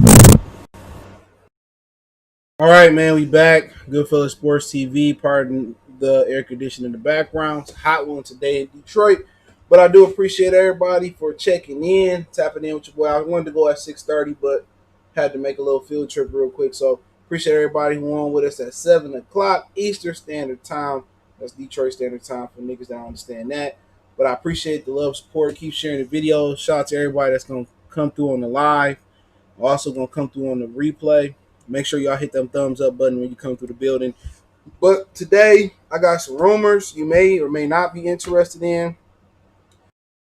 All right, man, we back. Goodfellas Sports TV. Pardon the air conditioning in the background. It's a hot one today in Detroit, but I do appreciate everybody for checking in, tapping in with your boy. I wanted to go at 6:30, but had to make a little field trip real quick. So appreciate everybody who on with us at 7 o'clock Eastern Standard Time. That's Detroit Standard Time for niggas that don't understand that. But I appreciate the love, support. Keep sharing the videos. Shout out to everybody that's gonna come through on the live. Also gonna come through on the replay. Make sure y'all hit them thumbs up button when you come through the building. But today I got some rumors you may or may not be interested in.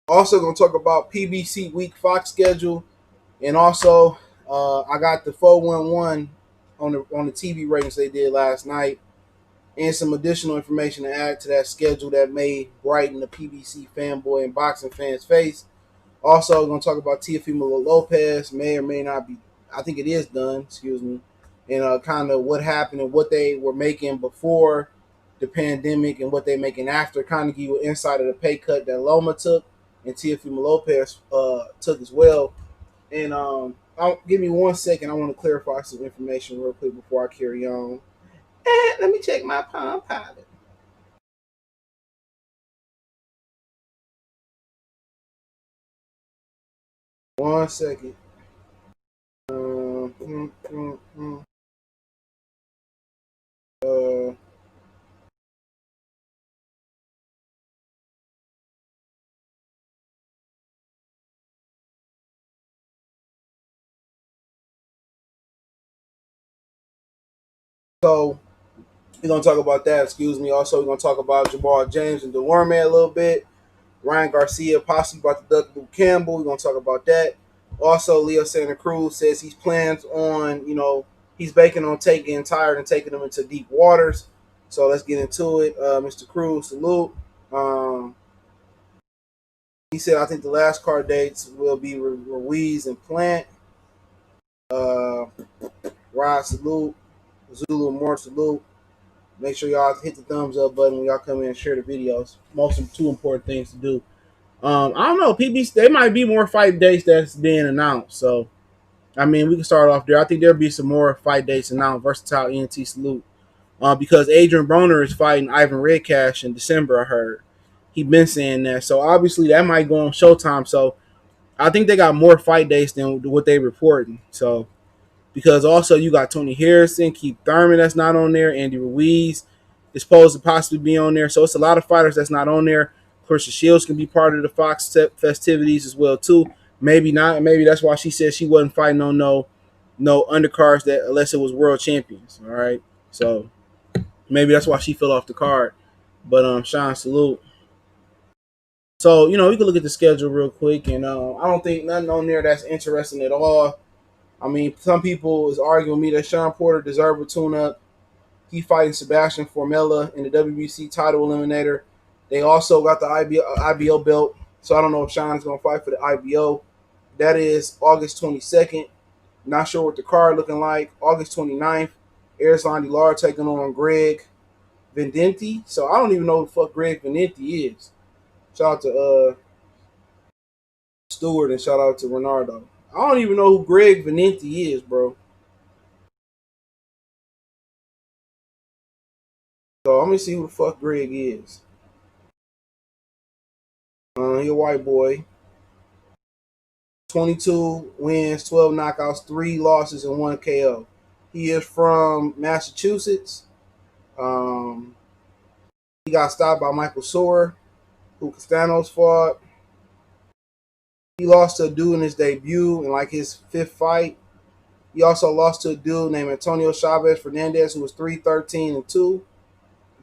Also gonna talk about PBC Week Fox schedule, and also I got the 411 on the TV ratings they did last night, and some additional information to add to that schedule that may brighten the PBC fanboy and boxing fans' face. Also, going to talk about Teofimo Lopez, may or may not be, I think it is done, excuse me, and kind of what happened and what they were making before the pandemic and what they're making after, kind of give you an insight of the pay cut that Loma took and Teofimo Lopez took as well. And give me 1 second. I want to clarify some information real quick before I carry on. Let me check my Palm Pilot. 1 second. Mm, mm, mm. Uh, so we're gonna talk about that. Excuse me. Also, we're gonna talk about Jamal James and Dulorme a little bit. Ryan Garcia possibly about to duck Luke Campbell. We're gonna talk about that. Also, Leo Santa Cruz says he plans on, he's banking on taking tired and taking them into deep waters. So let's get into it. Mr. Cruz, salute. Um, he said I think the last card dates will be Ruiz and Plant. Uh, Rod, salute. Zulu, more salute. Make sure y'all hit the thumbs up button when y'all come in and share the videos. Most of two important things to do. I don't know. PBC, there might be more fight dates that's being announced. So, I mean, we can start off there. I think there'll be some more fight dates announced. Versatile ENT salute. Because Adrian Broner is fighting Ivan Redcash in December, I heard. He been saying that. So, obviously, that might go on Showtime. So, I think they got more fight dates than what they reporting. So, because also you got Tony Harrison, Keith Thurman that's not on there, Andy Ruiz is supposed to possibly be on there. So it's a lot of fighters that's not on there. Clarissa Shields can be part of the Fox festivities as well too. Maybe not. Maybe that's why she said she wasn't fighting on no undercards that unless it was world champions. All right. So maybe that's why she fell off the card. But Sean, salute. So you can look at the schedule real quick, and I don't think nothing on there that's interesting at all. I mean, some people is arguing with me that Sean Porter deserved a tune-up. He fighting Sebastian Formella in the WBC title eliminator. They also got the IBO belt, so I don't know if Sean's going to fight for the IBO. That is August 22nd. Not sure what the card looking like. August 29th, Errol Delorme taking on Greg Vendenti. So I don't even know who the fuck Greg Vendenti is. Shout out to Stewart and shout out to Renardo. I don't even know who Greg Vendenti is, bro. So I'm gonna see who the fuck Greg is. He a white boy. 22 wins, 12 knockouts, 3 losses, and 1 KO. He is from Massachusetts. Um, he got stopped by Michael Sorer, who Castanos fought. He lost to a dude in his debut in like his 5th fight. He also lost to a dude named Antonio Chavez Fernandez, who was 3-13-2.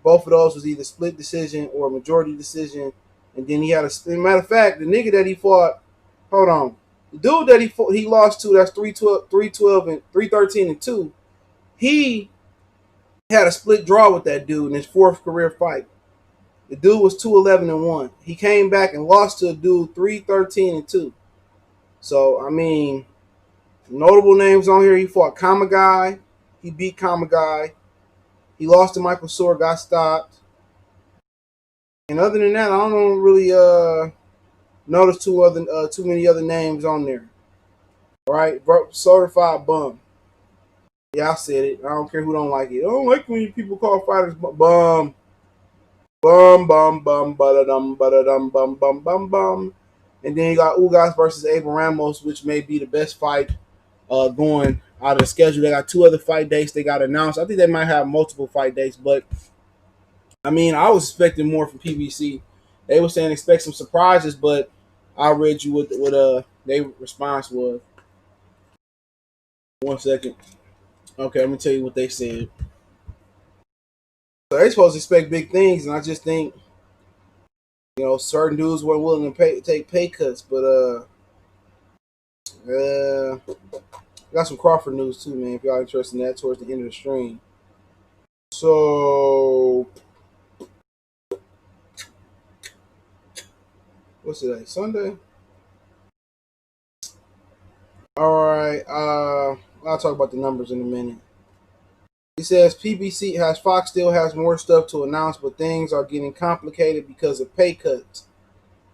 Both of those was either split decision or majority decision. And then he had matter of fact, the nigga that he fought, hold on. The dude that he lost to, that's 3-12 and 3-13-2. He had a split draw with that dude in his 4th career fight. The dude was 2-11-1. He came back and lost to a dude 3-13-2. So I mean, notable names on here. He fought Kamagai. He beat Kamagai. He lost to Michael Sorer, got stopped. And other than that, I don't really notice too many other names on there. right? Certified bum. Yeah, I said it. I don't care who don't like it. I don't like when people call fighters bum. Bum bum bum ba-da-dum bum bum bum bum. And then you got Ugas versus Abel Ramos, which may be the best fight going out of the schedule. They got 2 other fight dates they got announced. I think they might have multiple fight dates, but I mean, I was expecting more from PBC. They were saying expect some surprises, but I read you what their response was. 1 second. Okay, I'm gonna tell you what they said. So they supposed to expect big things, and I just think certain dudes weren't willing to take pay cuts. But I got some Crawford news too, man. If y'all interested in that towards the end of the stream. So what's today? Sunday. All right. I'll talk about the numbers in a minute. He says PBC has Fox still has more stuff to announce, but things are getting complicated because of pay cuts.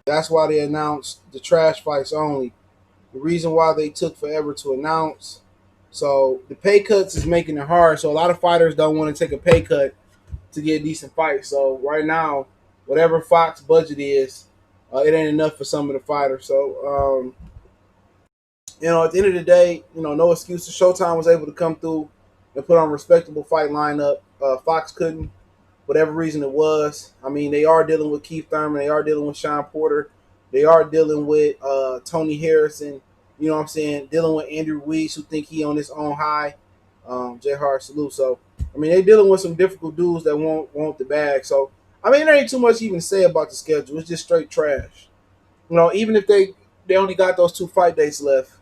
That's why they announced the trash fights only. The reason why they took forever to announce. So the pay cuts is making it hard. So a lot of fighters don't want to take a pay cut to get a decent fight. So right now, whatever Fox budget is, it ain't enough for some of the fighters. So at the end of the day, no excuses. Showtime was able to come through and put on a respectable fight lineup. Fox couldn't, whatever reason it was. I mean, they are dealing with Keith Thurman. They are dealing with Sean Porter. They are dealing with Tony Harrison. You know what I'm saying? Dealing with Andrew Ruiz, who think he on his own high. J. Hart salute. So, I mean, they dealing with some difficult dudes that want the bag. So, I mean, there ain't too much even to say about the schedule. It's just straight trash. Even if they only got those 2 fight dates left.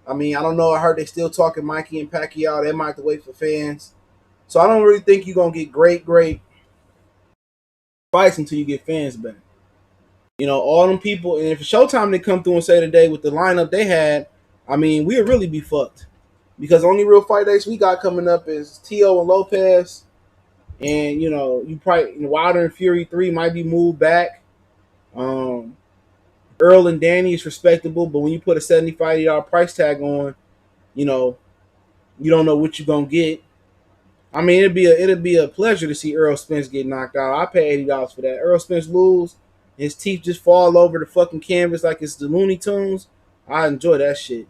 I mean, I don't know. I heard they still talking Mikey and Pacquiao. They might have to wait for fans. So I don't really think you're going to get great fights until you get fans back. All them people, and if Showtime they come through and say today with the lineup they had, I mean, we'll really be fucked. Because the only real fight dates we got coming up is Teo and Lopez. And, you probably, Wilder and Fury 3 might be moved back. Errol and Danny is respectable, but when you put a $75 price tag on, you don't know what you're going to get. I mean, it'd be a pleasure to see Errol Spence get knocked out. I pay $80 for that. Errol Spence lose, his teeth just fall over the fucking canvas like it's the Looney Tunes. I enjoy that shit.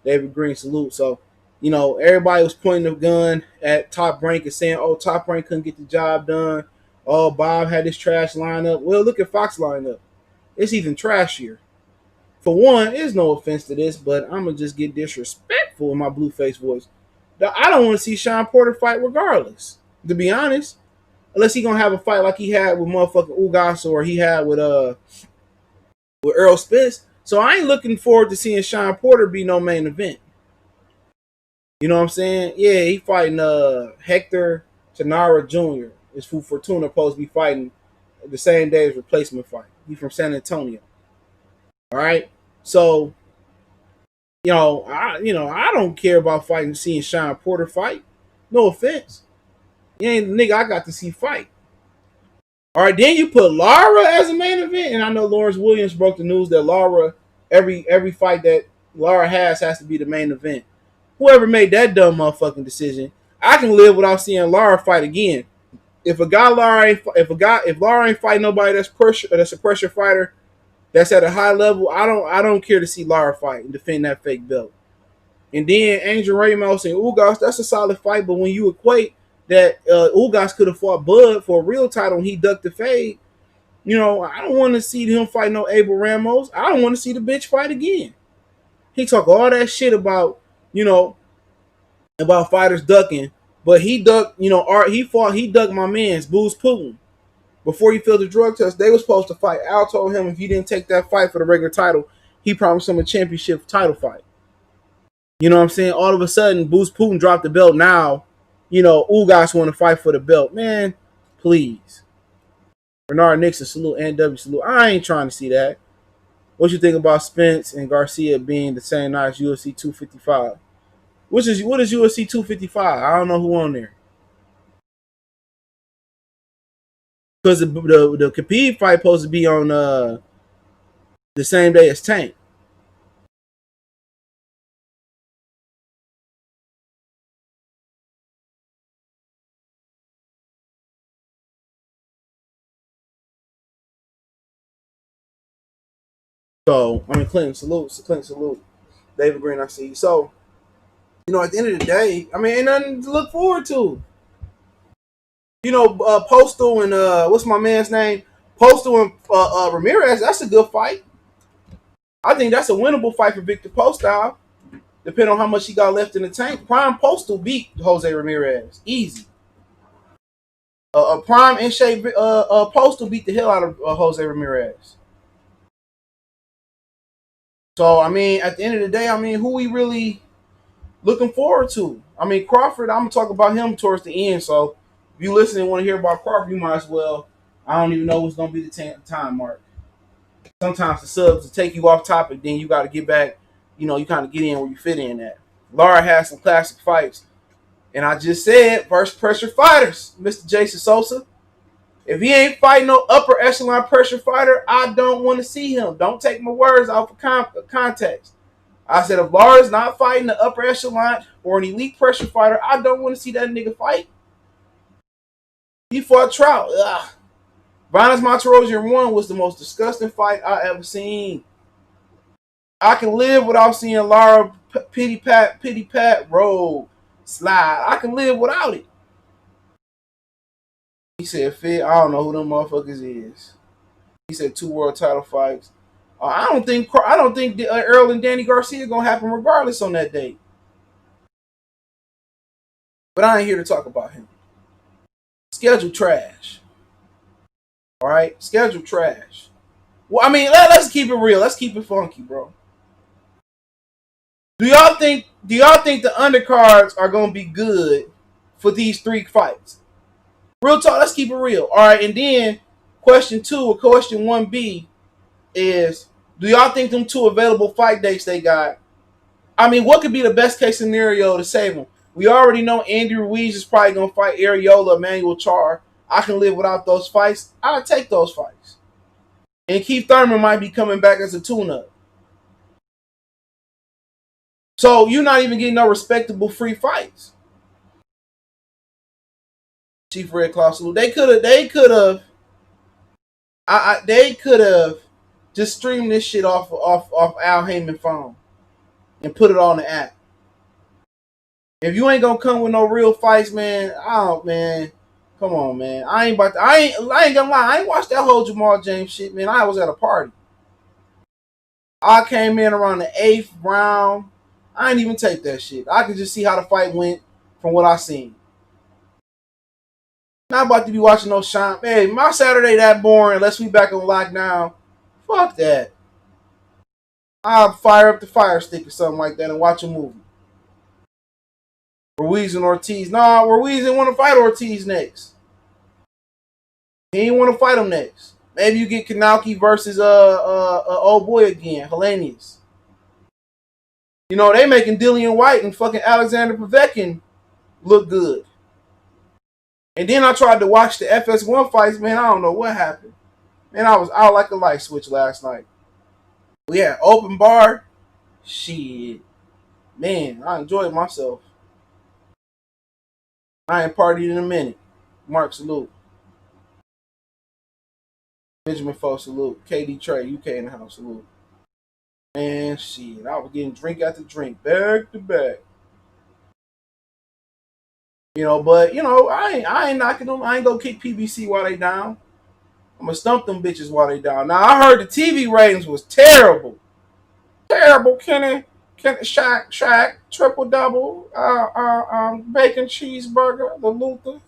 David Green salute. So, everybody was pointing the gun at Top Rank and saying, "Oh, Top Rank couldn't get the job done. Oh, Bob had this trash lineup." Well, look at Fox lineup. It's even trashier. For one, there's no offense to this, but I'm gonna just get disrespectful in my blue face voice. I don't want to see Sean Porter fight regardless, to be honest. Unless he gonna have a fight like he had with motherfucking Ugas or he had with Errol Spence. So I ain't looking forward to seeing Sean Porter be no main event. You know what I'm saying? Yeah, he fighting Hector Tanara Jr. Is who Fortuna supposed to be fighting the same day as replacement fight. He from San Antonio. All right. So I don't care about seeing Sean Porter fight. No offense. You ain't the nigga I got to see fight. All right, then you put Lara as a main event, and I know Lawrence Williams broke the news that Lara, every fight that Lara has to be the main event. Whoever made that dumb motherfucking decision, I can live without seeing Lara fight again. If Lara ain't fighting nobody that's a pressure fighter, that's at a high level, I don't care to see Lara fight and defend that fake belt. And then Angel Ramos and Ugas, that's a solid fight. But when you equate that Ugas could have fought Bud for a real title and he ducked the fade, I don't want to see him fight no Abel Ramos. I don't want to see the bitch fight again. He talk all that shit about fighters ducking, but he ducked, he ducked my man's Booze Putin. Before he failed the drug test, they were supposed to fight. Al told him if he didn't take that fight for the regular title, he promised him a championship title fight. You know what I'm saying? All of a sudden, Boost Putin dropped the belt. Now, Ugas want to fight for the belt. Man, please. Bernard Nixon, salute. NW, salute. I ain't trying to see that. What you think about Spence and Garcia being the same night as UFC 255? What is UFC 255? I don't know who on there. Because the Khabib fight supposed to be on the same day as Tank. So I mean, Clinton salute. David Green, I see you. So at the end of the day, I mean, ain't nothing to look forward to. Postal and what's my man's name? Postal and Ramirez. That's a good fight. I think that's a winnable fight for Victor Postal, depending on how much he got left in the tank. Prime Postal beat Jose Ramirez easy. Prime in shape Postal beat the hell out of Jose Ramirez. So I mean, at the end of the day, I mean, who we really looking forward to? I mean, Crawford. I'm gonna talk about him towards the end. So if you listen and want to hear about Crawford, you might as well. I don't even know what's gonna be the time mark. Sometimes the subs will take you off topic, then you got to get back. You kind of get in where you fit in at. Lara has some classic fights, and I just said first pressure fighters, Mr. Jason Sosa. If he ain't fighting no upper echelon pressure fighter, I don't want to see him. Don't take my words out of context. I said if Lara's not fighting the upper echelon or an elite pressure fighter, I don't want to see that nigga fight. He fought Trout. Ugh. Violence Monterosian 1 was the most disgusting fight I ever seen. I can live without seeing Lara pity pat, roll, slide. I can live without it. He said, "Fit, I don't know who them motherfuckers is." He said 2 world title fights. I don't think Errol and Danny Garcia gonna happen regardless on that date. But I ain't here to talk about him. Schedule trash. All right, schedule trash. Well, I mean, let's keep it real. Let's keep it funky, bro. Do y'all think the undercards are gonna be good for these 3 fights? Real talk. Let's keep it real. All right, and then question 2 or question 1B is: do y'all think them 2 available fight dates they got? I mean, what could be the best case scenario to save them? We already know Andy Ruiz is probably gonna fight Ariola, Emmanuel Char. I can live without those fights. I'll take those fights. And Keith Thurman might be coming back as a tune-up. So you're not even getting no respectable free fights. Chief Red Claw salute. They could have just streamed this shit off Al Heyman phone and put it on the app. If you ain't gonna come with no real fights, man, man, come on, man. I ain't gonna lie. I ain't watched that whole Jamal James shit, man. I was at a party. I came in around the 8th round. I ain't even take that shit. I could just see how the fight went from what I seen. Not about to be watching no shine. Hey, my Saturday that boring unless we back on lockdown. Fuck that. I'll fire up the fire stick or something like that and watch a movie. Ruiz and Ortiz. Nah, Ruiz didn't want to fight Ortiz next. He didn't want to fight him next. Maybe you get Kanauki versus old boy again, Hellenius. They making Dillian White and fucking Alexander Povetkin look good. And then I tried to watch the FS1 fights, man. I don't know what happened. Man, I was out like a light switch last night. We had open bar. Shit. Man, I enjoyed myself. I ain't partied in a minute. Mark, salute. Benjamin Foe, salute. KD Trey, UK in the house, salute. Man, shit. I was getting drink after drink, back to back. But I ain't knocking them. I ain't gonna kick PBC while they down. I'm gonna stump them bitches while they down. Now I heard the TV ratings was terrible. Terrible, Kenny. Shaq, triple double, bacon cheeseburger, the Luther.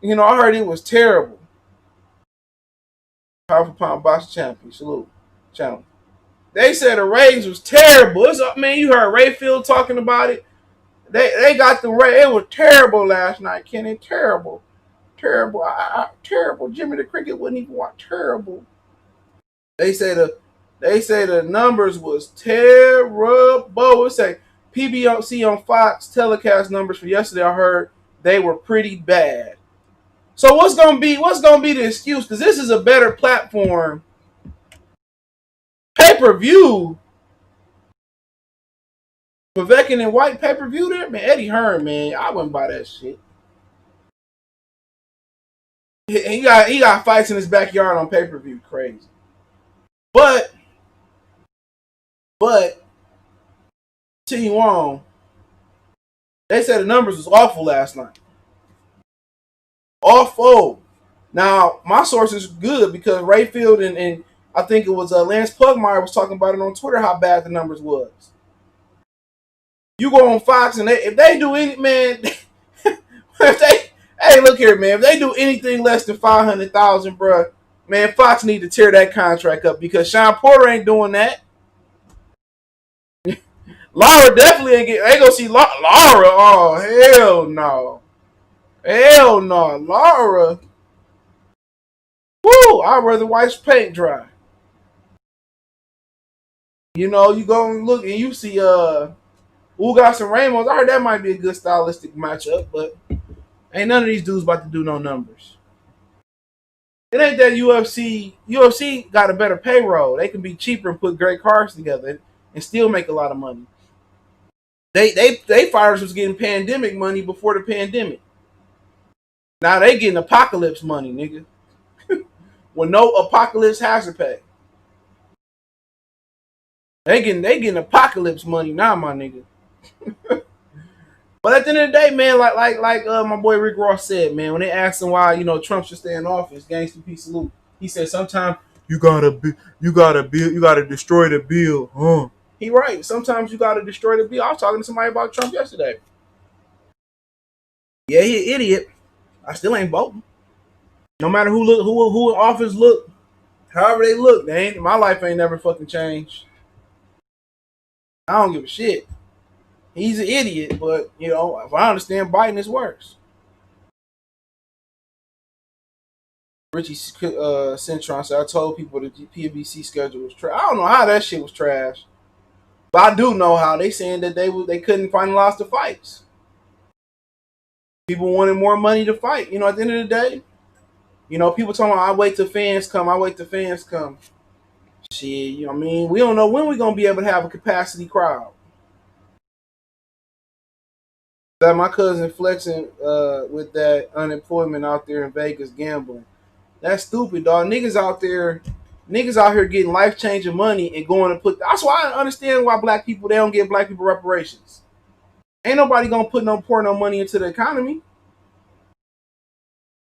I heard it was terrible. Powerful pound box champion, salute, channel. They said the ratings was terrible. Man, you heard Rayfield talking about it. They got the rate. It was terrible last night, Kenny. Terrible. Terrible. Jimmy the Cricket wouldn't even watch. Terrible. They say the numbers was terrible. It say PBC on Fox telecast numbers for yesterday. I heard they were pretty bad. So what's gonna be the excuse? Because this is a better platform. Pay-per-view. Povetkin and White pay-per-view there? Man, Eddie Hearn, man. I wouldn't buy that shit. He got fights in his backyard on pay-per-view. Crazy. But But continue on. They said the numbers was awful last night. Awful. Now my source is good because Rayfield and I think it was Lance Pugmire was talking about it on Twitter how bad the numbers was. You go on Fox and if they do any man, if they hey look here man, if they do anything less than 500,000, bro, man, Fox need to tear that contract up because Sean Porter ain't doing that. Laura definitely ain't gonna see Laura. Oh hell no, hell no, Laura. Woo! I'd rather wipe paint dry. You know, you go and look and you see Ugas and Ramos. I heard that might be a good stylistic matchup, but ain't none of these dudes about to do no numbers. It ain't that UFC. UFC got a better payroll. They can be cheaper and put great cards together and still make a lot of money. They fighters was getting pandemic money before the pandemic. Now they getting apocalypse money, nigga. When no apocalypse hazard pay. They getting apocalypse money now, my nigga. But at the end of the day, man, like my boy Rick Ross said, man, when they asked him why Trump should stay in office, gangster peace salute. He said sometimes you gotta destroy the bill, huh? He right. Sometimes you gotta destroy the bill. I was talking to somebody about Trump yesterday. Yeah, he an idiot. I still ain't voting. No matter who in office look, however they look, my life ain't never fucking changed. I don't give a shit. He's an idiot, but if I understand Biden is worse. Richie Centron said, I told people the PBC schedule was trash. I don't know how that shit was trash. But I do know how they saying that they couldn't finalize the fights. People wanted more money to fight. At the end of the day, people talking about I wait till fans come. I wait till fans come. Shit, we don't know when we're gonna be able to have a capacity crowd. That my cousin flexing with that unemployment out there in Vegas gambling. That's stupid, dog. Niggas out here getting life changing money and going to put. That's why I understand why they don't give black people reparations. Ain't nobody gonna pour no money into the economy.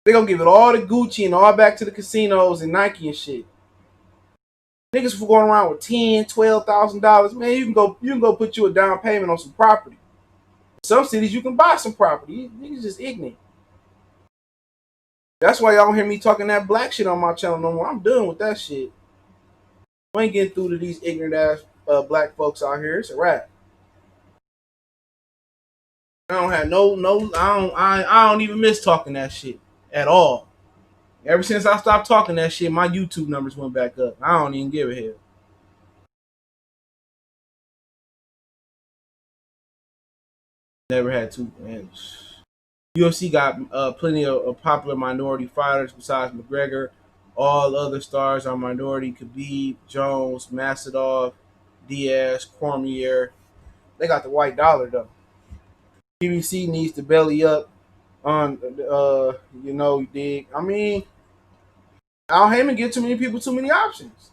They gonna give it all to Gucci and all back to the casinos and Nike and shit. Niggas for going around with $10,000, $12,000, man. You can go put you a down payment on some property. Some cities you can buy some property. Niggas just ignorant. That's why y'all don't hear me talking that black shit on my channel no more. I'm done with that shit. I ain't getting through to these ignorant ass black folks out here. It's a wrap. I don't have I don't even miss talking that shit at all. Ever since I stopped talking that shit, my YouTube numbers went back up. I don't even give a hell. Never had to. Man. UFC got plenty of popular minority fighters besides McGregor. All other stars are minority. Khabib, Jones, Masvidal, Diaz, Cormier. They got the white dollar though. PBC needs to belly up on you dig. Al Heyman give too many people too many options.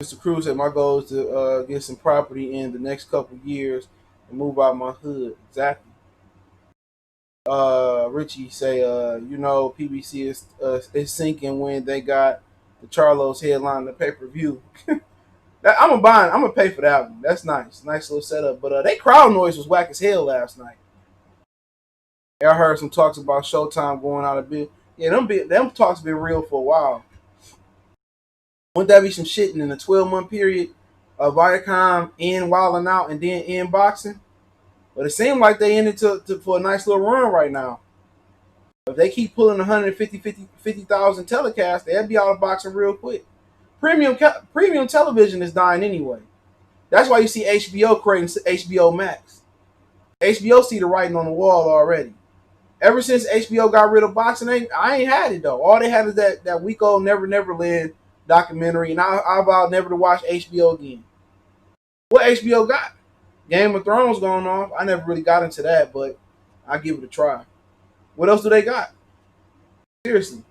Mr. Cruz said my goal is to get some property in the next couple years and move out my hood. Exactly. Richie say PBC is sinking when they got the Charlos headline the pay-per-view. I'm gonna pay for that one. That's nice. Nice little setup. But they crowd noise was whack as hell last night. I heard some talks about Showtime going out a bit. Yeah, them talks been real for a while. Wouldn't that be some shit in a 12-month period of Viacom in Wilding Out and then in boxing? But it seemed like they ended for a nice little run right now. If they keep pulling 50,000 telecasts, they'll be out of boxing real quick. Premium television is dying anyway. That's why you see HBO creating HBO Max. HBO see the writing on the wall already. Ever since HBO got rid of boxing, I ain't had it though. All they had is that week old Never Neverland documentary, and I vowed never to watch HBO again. What HBO got? Game of Thrones going on. I never really got into that, but I give it a try. What else do they got? Seriously.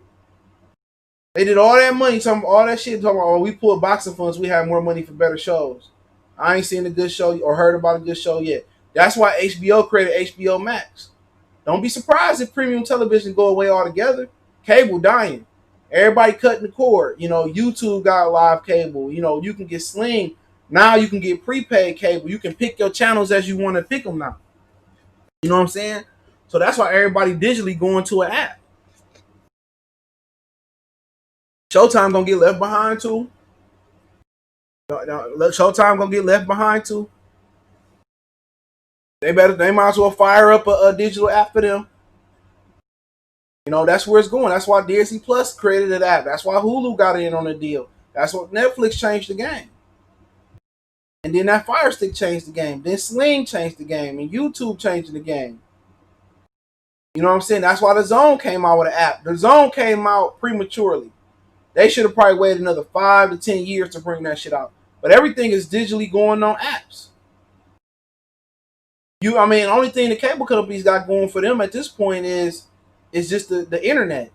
They did all that money, talking all that shit, talking about, oh, we pulled boxing funds, we have more money for better shows. I ain't seen a good show or heard about a good show yet. That's why HBO created HBO Max. Don't be surprised if premium television go away altogether. Cable dying. Everybody cutting the cord. You know, YouTube got live cable. You know, you can get Sling. Now you can get prepaid cable. You can pick your channels as you want to pick them now. You know what I'm saying? So that's why everybody digitally going to an app. Showtime gonna get left behind too. Showtime gonna get left behind too. They might as well fire up a digital app for them. You know, that's where it's going. That's why Disney Plus created an app. That's why Hulu got in on the deal. That's what Netflix changed the game. And then that Fire Stick changed the game. Then Sling changed the game. And YouTube changed the game. You know what I'm saying? That's why the Zone came out with an app. The Zone came out prematurely. They should have probably waited another 5 to 10 years to bring that shit out. But everything is digitally going on apps. Only thing the cable companies got going for them at this point is just the internet.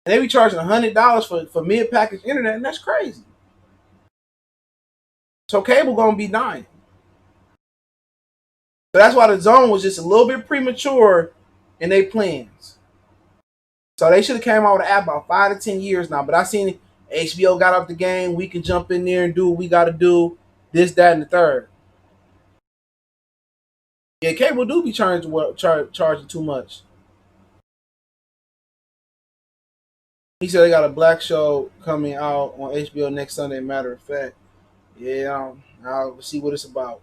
And they be charging $100 for mid-package internet, and that's crazy. So cable gonna be dying. So that's why the Zone was just a little bit premature in their plans. So they should have came out with an app about 5 to 10 years now. But I seen HBO got up the game. We can jump in there and do what we got to do. This, that, and the third. Yeah, cable do be charging too much. He said they got a black show coming out on HBO next Sunday. Matter of fact, yeah, I'll see what it's about.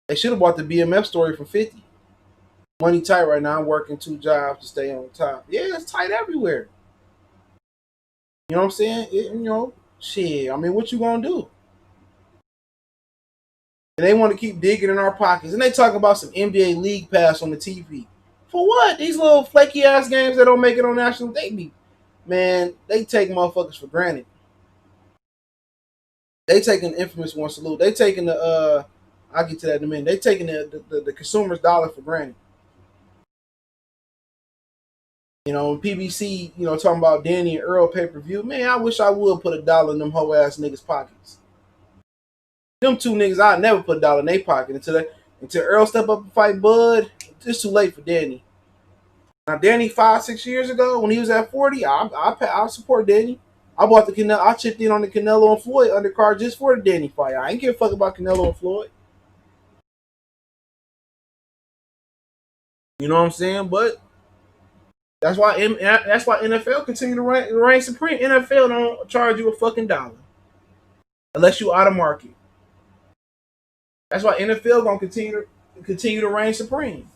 They should have bought the BMF story for 50. Money tight right now. I'm working 2 jobs to stay on top. Yeah, it's tight everywhere. You know what I'm saying? Shit. What you gonna do? And they want to keep digging in our pockets. And they talk about some NBA League Pass on the TV. For what? These little flaky ass games that don't make it on national TV. Man, they take motherfuckers for granted. They taking Infamous One salute. They taking I'll get to that in a minute. They taking the consumer's dollar for granted. PBC, talking about Danny and Errol pay-per-view. Man, I wish I would put $1 in them hoe ass niggas' pockets. Them 2 niggas, I never put $1 in their pocket until Errol step up and fight Bud. It's too late for Danny. Now Danny 5-6 years ago when he was at 40, I support Danny. I bought the Canelo. I chipped in on the Canelo and Floyd undercard just for the Danny fight. I ain't give a fuck about Canelo and Floyd. You know what I'm saying? But that's why NFL continue to reign supreme. NFL don't charge you a fucking dollar unless you out of market. That's why NFL gonna continue to reign supreme.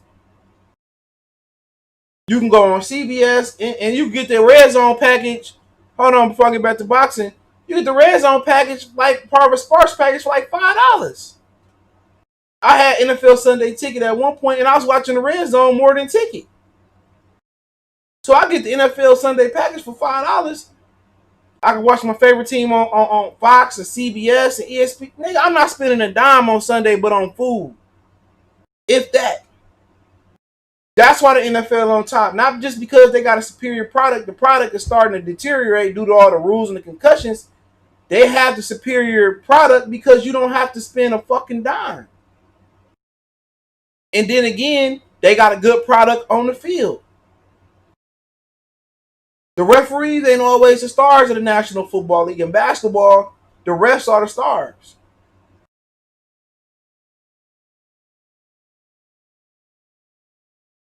You can go on CBS and you get the Red Zone package. Hold on, before I get back to boxing, you get the Red Zone package like part of a sports package for like $5. I had NFL Sunday Ticket at one point, and I was watching the Red Zone more than Ticket. So I get the NFL Sunday package for $5. I can watch my favorite team on Fox and CBS and ESPN. Nigga, I'm not spending a dime on Sunday, but on food. If that. That's why the NFL on top. Not just because they got a superior product. The product is starting to deteriorate due to all the rules and the concussions. They have the superior product because you don't have to spend a fucking dime. And then again, they got a good product on the field. The referees ain't always the stars of the National Football League. In basketball, the refs are the stars.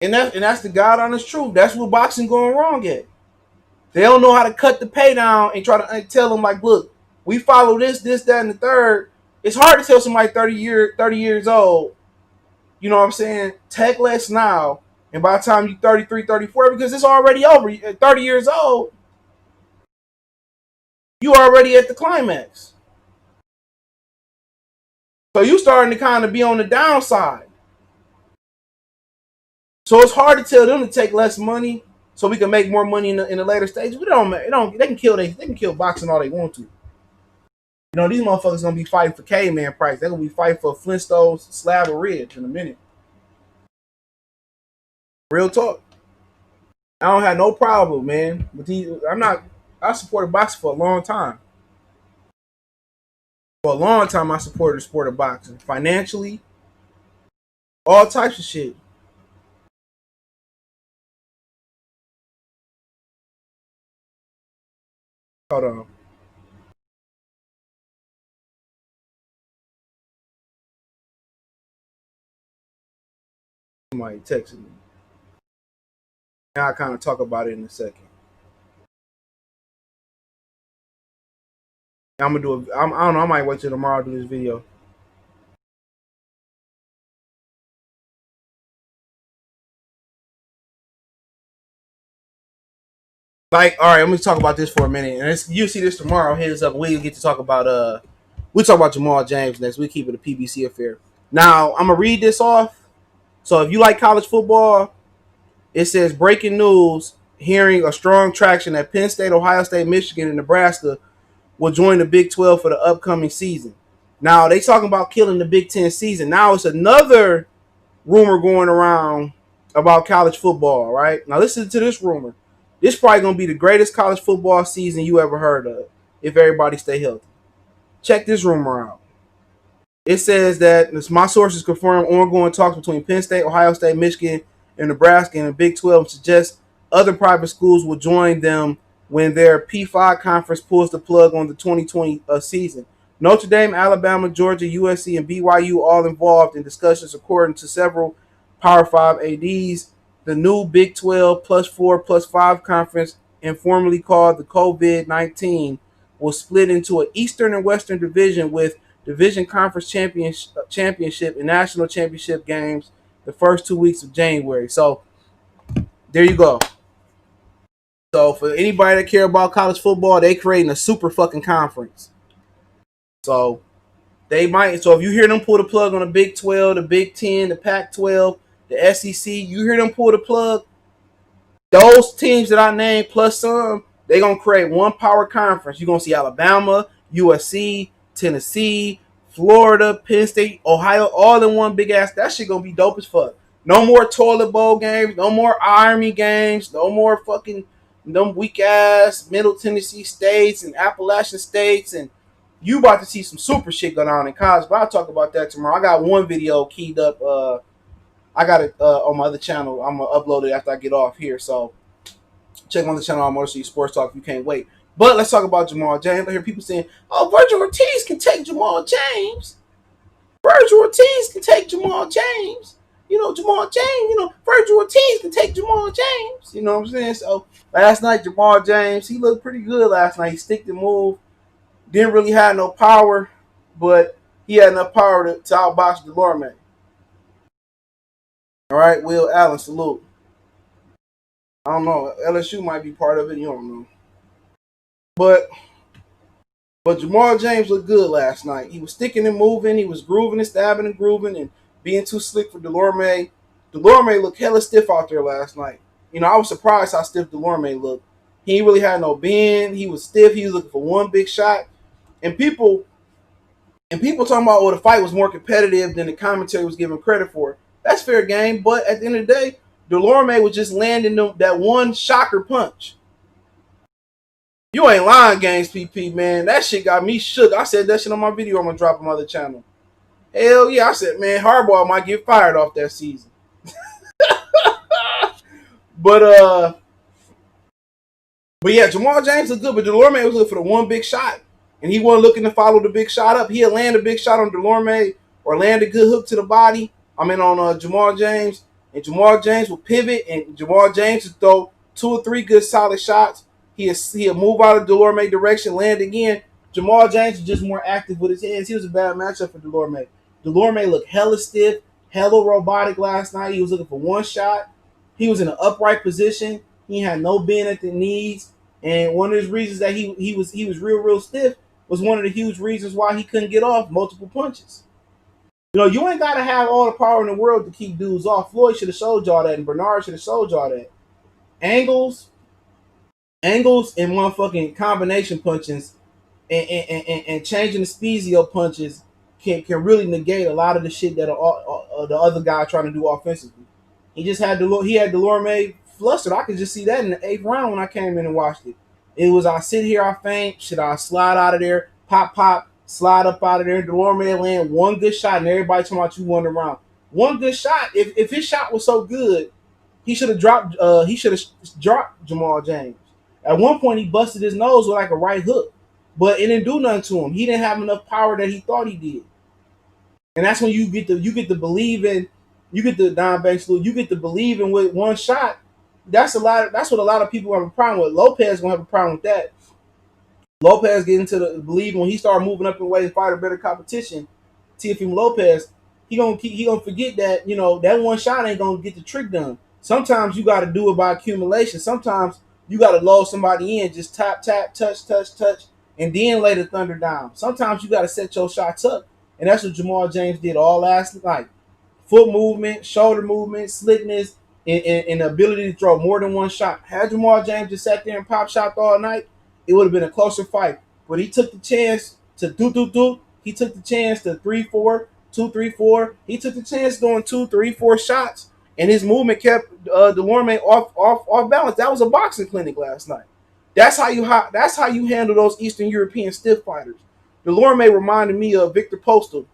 And that's the God honest truth. That's what boxing going wrong at. They don't know how to cut the pay down and try to tell them like, look, we follow this, that, and the third. It's hard to tell somebody 30 years old, you know what I'm saying, take less now, and by the time you're 33, 34, because it's already over. At 30 years old, you already at the climax. So you starting to kind of be on the downside. So it's hard to tell them to take less money so we can make more money in the later stage. They can kill boxing all they want to. These motherfuckers gonna be fighting for caveman price. They're gonna be fighting for Flintstones slab of ribs in a minute. Real talk. I don't have no problem, man. With these, I supported boxing for a long time. For a long time, I supported the sport of boxing financially, all types of shit. Hold on, somebody texted me. Now I kind of talk about it in a second. I'm gonna do it. I don't know. I might wait till tomorrow to do this video. Like, all right, let me talk about this for a minute. And you see this tomorrow. Heads up, we get to talk about we talk about Jamal James next. We keep it a PBC affair. Now I'm gonna read this off. So if you like college football, it says breaking news: hearing a strong traction that Penn State, Ohio State, Michigan, and Nebraska will join the Big 12 for the upcoming season. Now they talking about killing the Big 10 season. Now it's another rumor going around about college football, right? Now listen to this rumor. This is probably gonna be the greatest college football season you ever heard of if everybody stay healthy. Check this rumor out. It says that my sources confirm ongoing talks between Penn State, Ohio State, Michigan, and Nebraska in the Big 12 suggest other private schools will join them when their P5 conference pulls the plug on the 2020 season. Notre Dame, Alabama, Georgia, USC, and BYU all involved in discussions, according to several Power 5 ADs. The new Big 12 plus 4 plus 5 conference, informally called the COVID-19, will split into an Eastern and Western division with Division Conference Championship and National Championship games the first 2 weeks of January. So there you go. So for anybody that care about college football, they creating a super fucking conference. So they might. So if you hear them pull the plug on the Big 12, the Big 10, the Pac 12, the SEC, you hear them pull the plug. Those teams that I named plus some, they're gonna create one power conference. You're gonna see Alabama, USC, Tennessee, Florida, Penn State, Ohio, all in one big ass. That shit gonna be dope as fuck. No more toilet bowl games, no more Army games, no more fucking them weak ass Middle Tennessee states and Appalachian states, and you about to see some super shit going on in college. But I'll talk about that tomorrow. I got one video keyed up. I got it on my other channel. I'm gonna upload it after I get off here. So check on the channel on Motor City Sports Talk if you can't wait. But let's talk about Jamal James. I hear people saying, "Oh, Virgil Ortiz can take Jamal James. Virgil Ortiz can take Jamal James. You know, Jamal James. You know, Virgil Ortiz can take Jamal James. You know what I'm saying?" So last night, Jamal James, he looked pretty good last night. He sticked and moved. Didn't really have no power, but he had enough power to outbox Delorme. All right, Will Allen, salute. I don't know. LSU might be part of it. You don't know. But Jamal James looked good last night. He was sticking and moving. He was grooving and stabbing and grooving and being too slick for Delorme. Delorme looked hella stiff out there last night. You know, I was surprised how stiff Delorme looked. He ain't really had no bend. He was stiff. He was looking for one big shot. And people talking about, oh, the fight was more competitive than the commentary was giving credit for. That's fair game, but at the end of the day, Delorme was just landing that one shocker punch. You ain't lying, Games PP, man. That shit got me shook. I said that shit on my video I'm gonna drop on my other channel. Hell yeah, I said, man, Harbaugh might get fired off that season. but But yeah, Jamal James was good, but Delorme was looking for the one big shot. And he wasn't looking to follow the big shot up. He'd land a big shot on Delorme or land a good hook to the body. On Jamal James. And Jamal James will pivot, and Jamal James will throw 2 or 3 good solid shots. He'll move out of Delorme direction, land again. Jamal James is just more active with his hands. He was a bad matchup for Delorme. Delorme looked hella stiff, hella robotic last night. He was looking for one shot. He was in an upright position. He had no bend at the knees. And one of his reasons that he was real stiff was one of the huge reasons why he couldn't get off multiple punches. You know, you ain't got to have all the power in the world to keep dudes off. Floyd should have showed y'all that, and Bernard should have showed y'all that. Angles, and motherfucking combination punches and changing the speeds of your punches can really negate a lot of the shit that the other guy trying to do offensively. He had Delorme flustered. I could just see that in the 8th round when I came in and watched it. It was I sit here, I faint. Should I slide out of there? Pop, pop, slide up out of there. Delorme land one good shot, and everybody talking about you won the round. One good shot. If his shot was so good, he should have dropped. He should have dropped Jamal James. At one point, he busted his nose with like a right hook, but it didn't do nothing to him. He didn't have enough power that he thought he did, and that's when you get to believe in. You get the Don Banks. You get to believe in with one shot. That's what a lot of people have a problem with. Lopez gonna have a problem with that. Lopez getting to the believe when he started moving up in weight and fight a better competition. Teofimo Lopez, he gonna forget that that one shot ain't gonna get the trick done. Sometimes you got to do it by accumulation. Sometimes you got to load somebody in, just tap, tap, touch, touch, touch, and then lay the thunder down. Sometimes you got to set your shots up, and that's what Jamal James did all last night. Foot movement, shoulder movement, slickness, and the ability to throw more than one shot. Had Jamal James just sat there and pop shot all night, it would have been a closer fight. But he took the chance to do. He took the chance to 3-4, 2-3-4. He took the chance doing 2-3-4 shots, and his movement kept Delorme off balance. That was a boxing clinic last night. That's how you handle those Eastern European stiff fighters. Delorme reminded me of Victor Postal.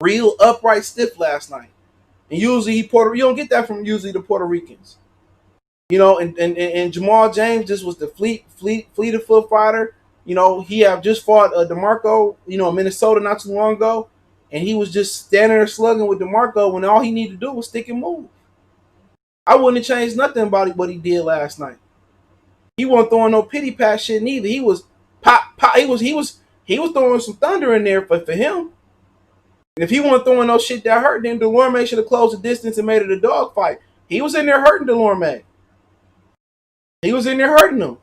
Real upright stiff last night. And usually you don't get that from usually the Puerto Ricans. And Jamal James just was the fleet of foot fighter. He have just fought DeMarco, Minnesota not too long ago. And he was just standing there slugging with DeMarco when all he needed to do was stick and move. I wouldn't have changed nothing about what he did last night. He wasn't throwing no pity pat shit neither. He was pop. He was throwing some thunder in there for him. And if he wasn't throwing no shit that hurt, then Delorme should have closed the distance and made it a dog fight. He was in there hurting Delorme. He was in there hurting him.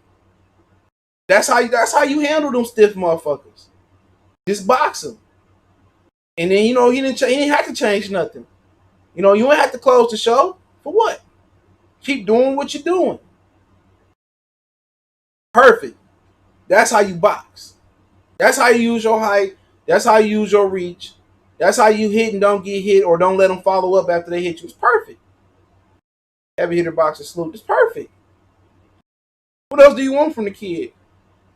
That's how you handle them stiff motherfuckers. Just box him. And then he didn't have to change nothing. You don't have to close the show. For what? Keep doing what you're doing. Perfect. That's how you box. That's how you use your height. That's how you use your reach. That's how you hit and don't get hit, or don't let them follow up after they hit you. It's perfect. Heavy hitter boxer salute. It's perfect. What else do you want from the kid?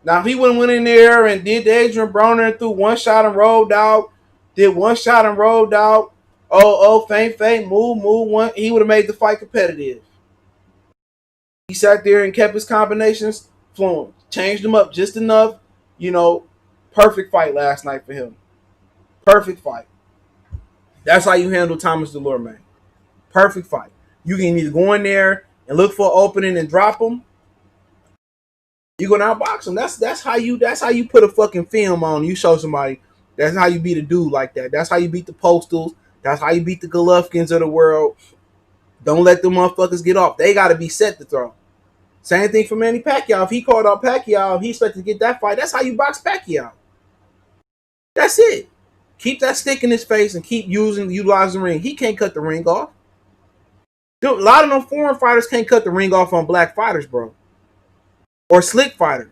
Now, if he went in there and did the Adrian Broner and threw one shot and rolled out, feint, move, one, he would have made the fight competitive. He sat there and kept his combinations flowing, changed them up just enough. Perfect fight last night for him. Perfect fight. That's how you handle Thomas Delorme. Perfect fight. You can either go in there and look for an opening and drop him. You go outbox him. That's how you put a fucking film on. You show somebody. That's how you beat a dude like that. That's how you beat the Postals. That's how you beat the Golovkins of the world. Don't let them motherfuckers get off. They got to be set to throw. Same thing for Manny Pacquiao. If he called out Pacquiao, if he expected to get that fight, that's how you box Pacquiao. That's it. Keep that stick in his face and keep utilizing the ring. He can't cut the ring off. Dude, a lot of them foreign fighters can't cut the ring off on black fighters, bro. Or slick fighters.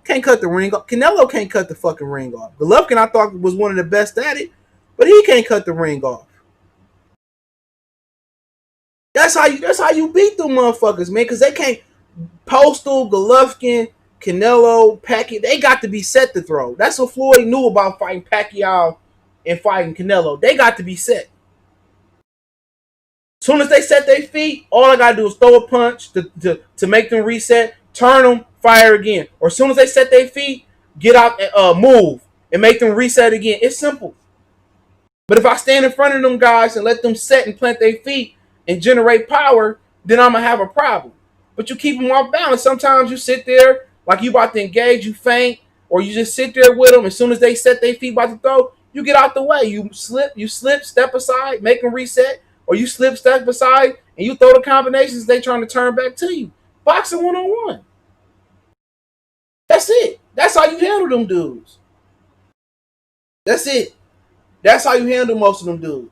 Can't cut the ring off. Canelo can't cut the fucking ring off. Golovkin, I thought, was one of the best at it, but he can't cut the ring off. That's how you beat them motherfuckers, man, because they can't. Postal, Golovkin, Canelo, Pacquiao, they got to be set to throw. That's what Floyd knew about fighting Pacquiao and fighting Canelo. They got to be set. As soon as they set their feet, all I got to do is throw a punch to make them reset, turn them, fire again. Or as soon as they set their feet, get out and move and make them reset again. It's simple. But if I stand in front of them guys and let them set and plant their feet and generate power, then I'm going to have a problem. But you keep them off balance. Sometimes you sit there like you about to engage, you feint, or you just sit there with them. As soon as they set their feet about to throw, you get out the way. You slip, step aside, make them reset, or you slip, step aside, and you throw the combinations they trying to turn back to you. Boxing one-on-one. That's it. That's how you handle them dudes. That's it. That's how you handle most of them dudes.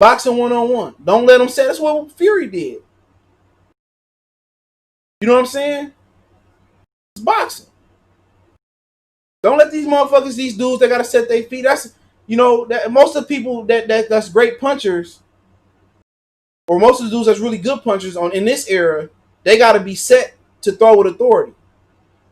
Boxing one-on-one. Don't let them set. That's what Fury did. You know what I'm saying? It's boxing. Don't let these motherfuckers, these dudes that gotta set their feet. That's that most of the people that's great punchers. or most of the dudes that's really good punchers on in this era, they got to be set to throw with authority.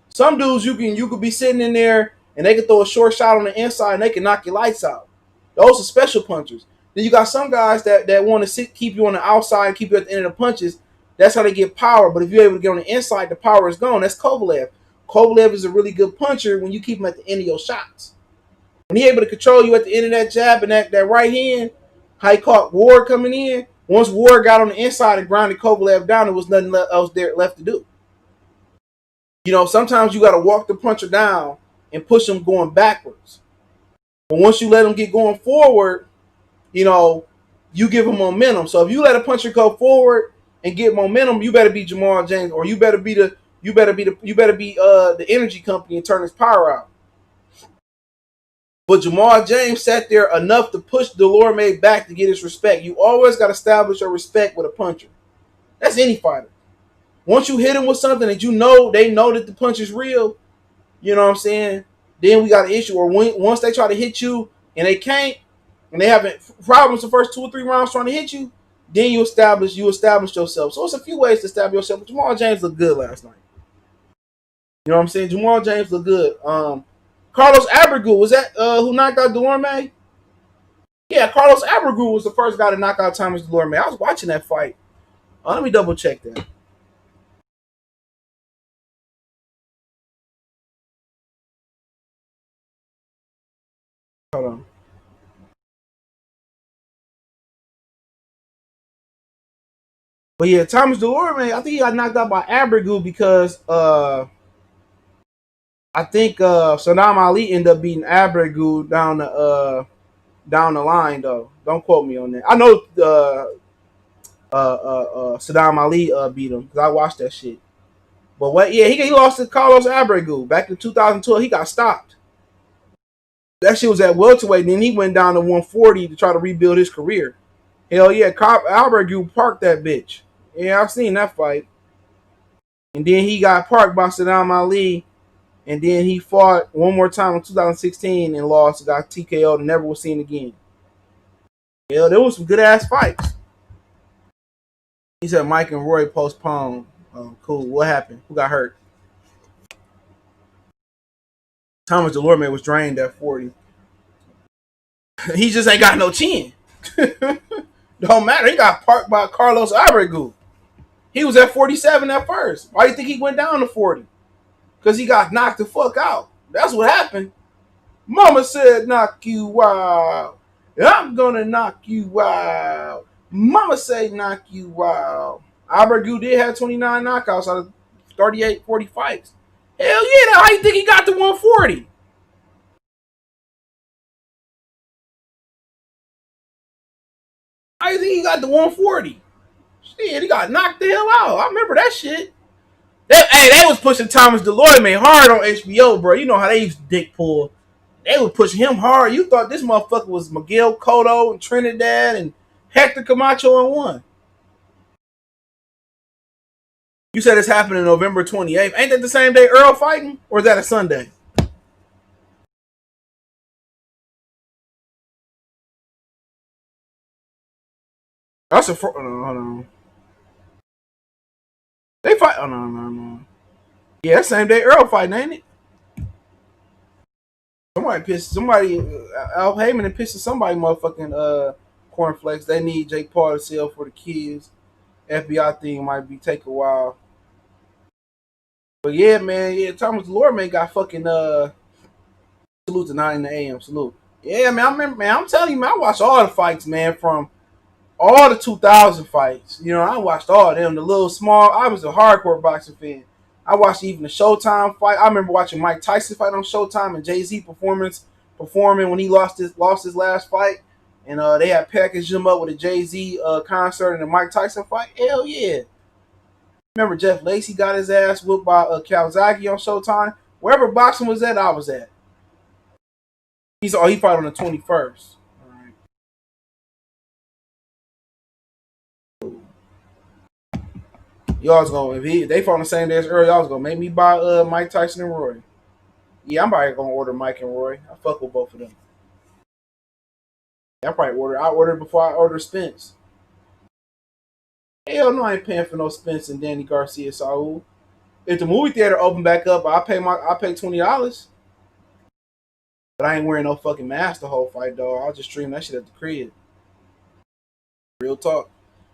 Some dudes you could be sitting in there and they can throw a short shot on the inside and they can knock your lights out. Those are special punchers. Then you got some guys that want to keep you on the outside, keep you at the end of the punches. That's how they get power. But if you're able to get on the inside, the power is gone. That's Kovalev. Kovalev is a really good puncher when you keep him at the end of your shots. When he's able to control you at the end of that jab and that right hand, how he caught Ward coming in. Once Ward got on the inside and grounded Kovalev down, there was nothing else there left to do. You know, sometimes you got to walk the puncher down and push him going backwards. But once you let him get going forward, you know, you give him momentum. So if you let a puncher go forward and get momentum, you better be Jamal James, or you better be the energy company and turn his power out. But Jamal James sat there enough to push Dulorme back to get his respect. You always got to establish your respect with a puncher. That's any fighter. Once you hit him with something that you know, they know that the punch is real, you know what I'm saying? Then we got an issue. Or once they try to hit you and they can't, and they having problems the first 2 or 3 rounds trying to hit you, then you establish yourself. So it's a few ways to establish yourself. But Jamal James looked good last night. You know what I'm saying? Jamal James looked good. Carlos Abregu, was that who knocked out Delorme? Yeah, Carlos Abregu was the first guy to knock out Thomas Delorme. I was watching that fight. Let me double check that. Hold on. But yeah, Thomas Delorme, I think he got knocked out by Abregu because I think Saddam Ali ended up beating Abregu down the line though. Don't quote me on that. I know Saddam Ali beat him because I watched that shit. But what? Yeah, he lost to Carlos Abregu back in 2012. He got stopped. That shit was at welterweight. Then he went down to 140 to try to rebuild his career. Hell yeah, Abregu parked that bitch. Yeah, I've seen that fight. And then he got parked by Saddam Ali. And then he fought one more time in 2016 and lost. Got TKO'd and never was seen again. Yeah, there was some good ass fights. He said Mike and Roy postponed. Oh, cool. What happened? Who got hurt? Thomas Delorme was drained at 40. He just ain't got no chin. Don't matter. He got parked by Carlos Abregu. He was at 47 at first. Why do you think he went down to 40? Because he got knocked the fuck out. That's what happened. Mama said knock you out. I'm gonna knock you out. Mama say knock you out. Abregu did have 29 knockouts out of 38, 40 fights. Hell yeah, how you think he got to 140? How you think he got to 140? Shit, he got knocked the hell out. I remember that shit. They was pushing Thomas Delorme hard on HBO, bro. You know how they used to dick pull. They were pushing him hard. You thought this motherfucker was Miguel Cotto and Trinidad and Hector Camacho in one. You said it's happening November 28th. Ain't that the same day Errol fighting? Or is that a Sunday? That's a... Hold on. They fight... Oh, no. Yeah, that same day Errol fighting, ain't it? Somebody, Al Heyman and pissing somebody motherfucking cornflakes. They need Jake Paul to sell for the kids. FBI thing might be take a while. But yeah, man, yeah, Thomas Delorme got fucking salute to 9 in the AM. Salute. Yeah, man, I remember, man, I'm telling you, man, I watched all the fights, man, from all the 2000 fights. You know, I watched all of them. The little small, I was a hardcore boxing fan. I watched even the Showtime fight. I remember watching Mike Tyson fight on Showtime and Jay-Z performing when he lost his last fight. And they had packaged him up with a Jay-Z concert and a Mike Tyson fight. Hell yeah. Remember Jeff Lacey got his ass whooped by Kawasaki on Showtime. Wherever boxing was at, I was at. He fought on the 21st. All right. Y'all was gonna if they fought on the same day as Earl, y'all was gonna make me buy Mike Tyson and Roy. Yeah, I'm probably gonna order Mike and Roy. I fuck with both of them. I ordered before I ordered Spence. Hell no, I ain't paying for no Spence and Danny Garcia Saul. If the movie theater open back up, I pay $20. But I ain't wearing no fucking mask the whole fight, though. I'll just stream that shit at the crib. Real talk.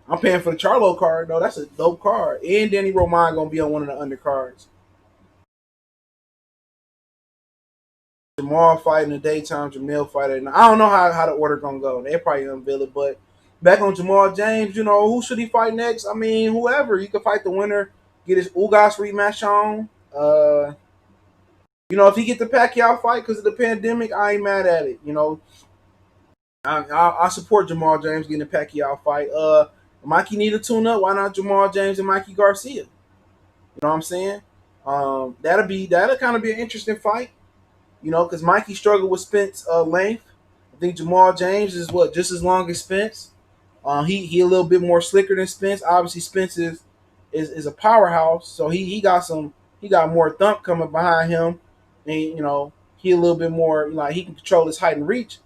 I'm paying for the Charlo card, though. That's a dope card. And Danny Roman gonna be on one of the undercards. Jamal fight in the daytime, Jamil fight at night. I don't know how the order gonna go. They probably unveil it, but back on Jamal James, who should he fight next? I mean, whoever. You can fight the winner, get his Ugas rematch on. If he get the Pacquiao fight because of the pandemic, I ain't mad at it. I support Jamal James getting a Pacquiao fight. Mikey need to tune up. Why not Jamal James and Mikey Garcia? You know what I'm saying? That'll kind of be an interesting fight. Because Mikey struggled with Spence length. I think Jamal James is just as long as Spence. He a little bit more slicker than Spence. Obviously, Spence is a powerhouse, so he got more thump coming behind him, and he a little bit more like he can control his height and reach.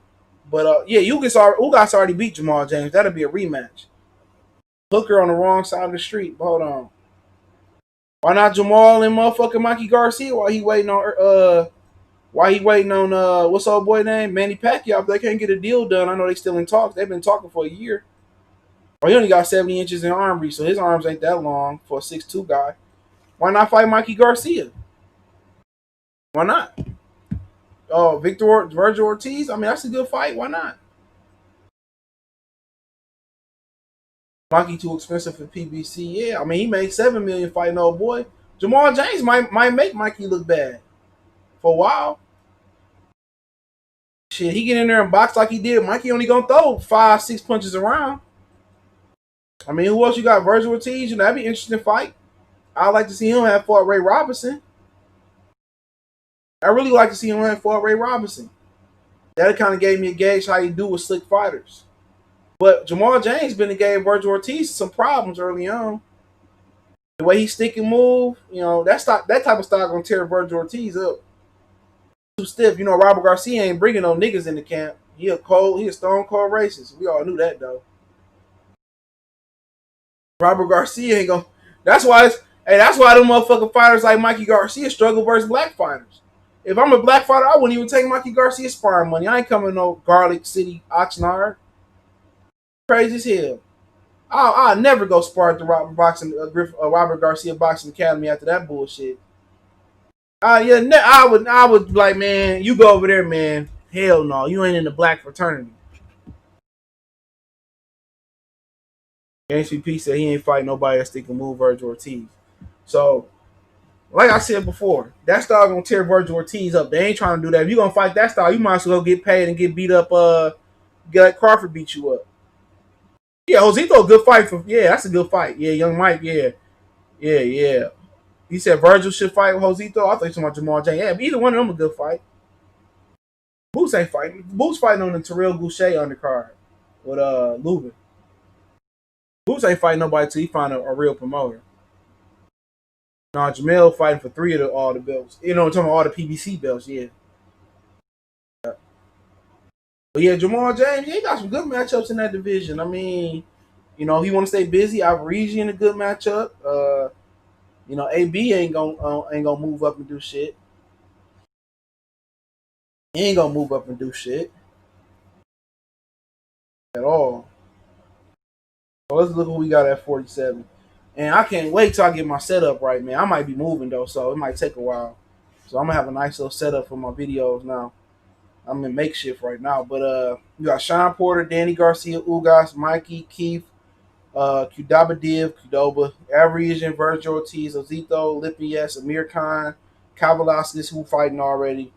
But Ugas already beat Jamal James. That'll be a rematch. Hooker on the wrong side of the street. But hold on, why not Jamal and motherfucking Mikey Garcia while he waiting on what's old boy name? Manny Pacquiao. If they can't get a deal done, I know they still in talks. They've been talking for a year. Well, he only got 70 inches in arm reach, so his arms ain't that long for a 6'2" guy. Why not fight Mikey Garcia? Why not? Oh, Virgil Ortiz. I mean, that's a good fight. Why not? Mikey too expensive for PBC. Yeah, I mean he made $7 million fighting old boy. Jamal James might make Mikey look bad for a while. Shit, he get in there and box like he did. Mikey only gonna throw 5-6 punches around. I mean, who else you got? Virgil Ortiz. That'd be an interesting fight. I'd like to see him have fought Ray Robinson. I really like to see him have fought Ray Robinson. That kind of gave me a gauge how you do with slick gangsters. But Jamal James been to gave Virgil Ortiz some problems early on. The way he stick and move, that type of style gonna tear Virgil Ortiz up. Too stiff. Robert Garcia ain't bringing no niggas in the camp. He a stone cold racist. We all knew that though. Robert Garcia ain't gonna. That's why them motherfucking fighters like Mikey Garcia struggle versus black fighters. If I'm a black fighter, I wouldn't even take Mikey Garcia sparring money. I ain't coming to no Garlic City, Oxnard. Crazy as hell. I'll never go spar at the Robert Garcia Boxing Academy after that bullshit. I would like, man, you go over there, man. Hell no, you ain't in the black fraternity. HVP said he ain't fighting nobody that stick and move Virgil Ortiz. So, like I said before, that style gonna tear Virgil Ortiz up. They ain't trying to do that. If you gonna fight that style, you might as well get paid and get beat up. Get Crawford beat you up. Yeah, Josito, a good fight that's a good fight. Yeah, young Mike. Yeah. He said Virgil should fight with Josito. I thought you were talking about Jamal James. Yeah, either one of them a good fight. Boots ain't fighting. Boots fighting on the Terrell Goucher undercard with Lubin. Boots ain't fighting nobody till he find a real promoter. Nah, Jamel fighting for 3 of all the belts. I'm talking about all the PBC belts, yeah. But yeah, Jamal James, he got some good matchups in that division. I mean, he want to stay busy. Average in a good matchup. AB ain't gonna move up and do shit. He ain't gonna move up and do shit at all. So let's look what we got at 47. And I can't wait till I get my setup right, man. I might be moving though, so it might take a while. So I'm gonna have a nice little setup for my videos now. I'm in makeshift right now. But you got Sean Porter, Danny Garcia, Ugas, Mikey, Keith, Qdaba Div, Qdoba, Average, Virgil Ortiz, Ozito, Lippies, Amir Khan, Kavalaskis, who fighting already,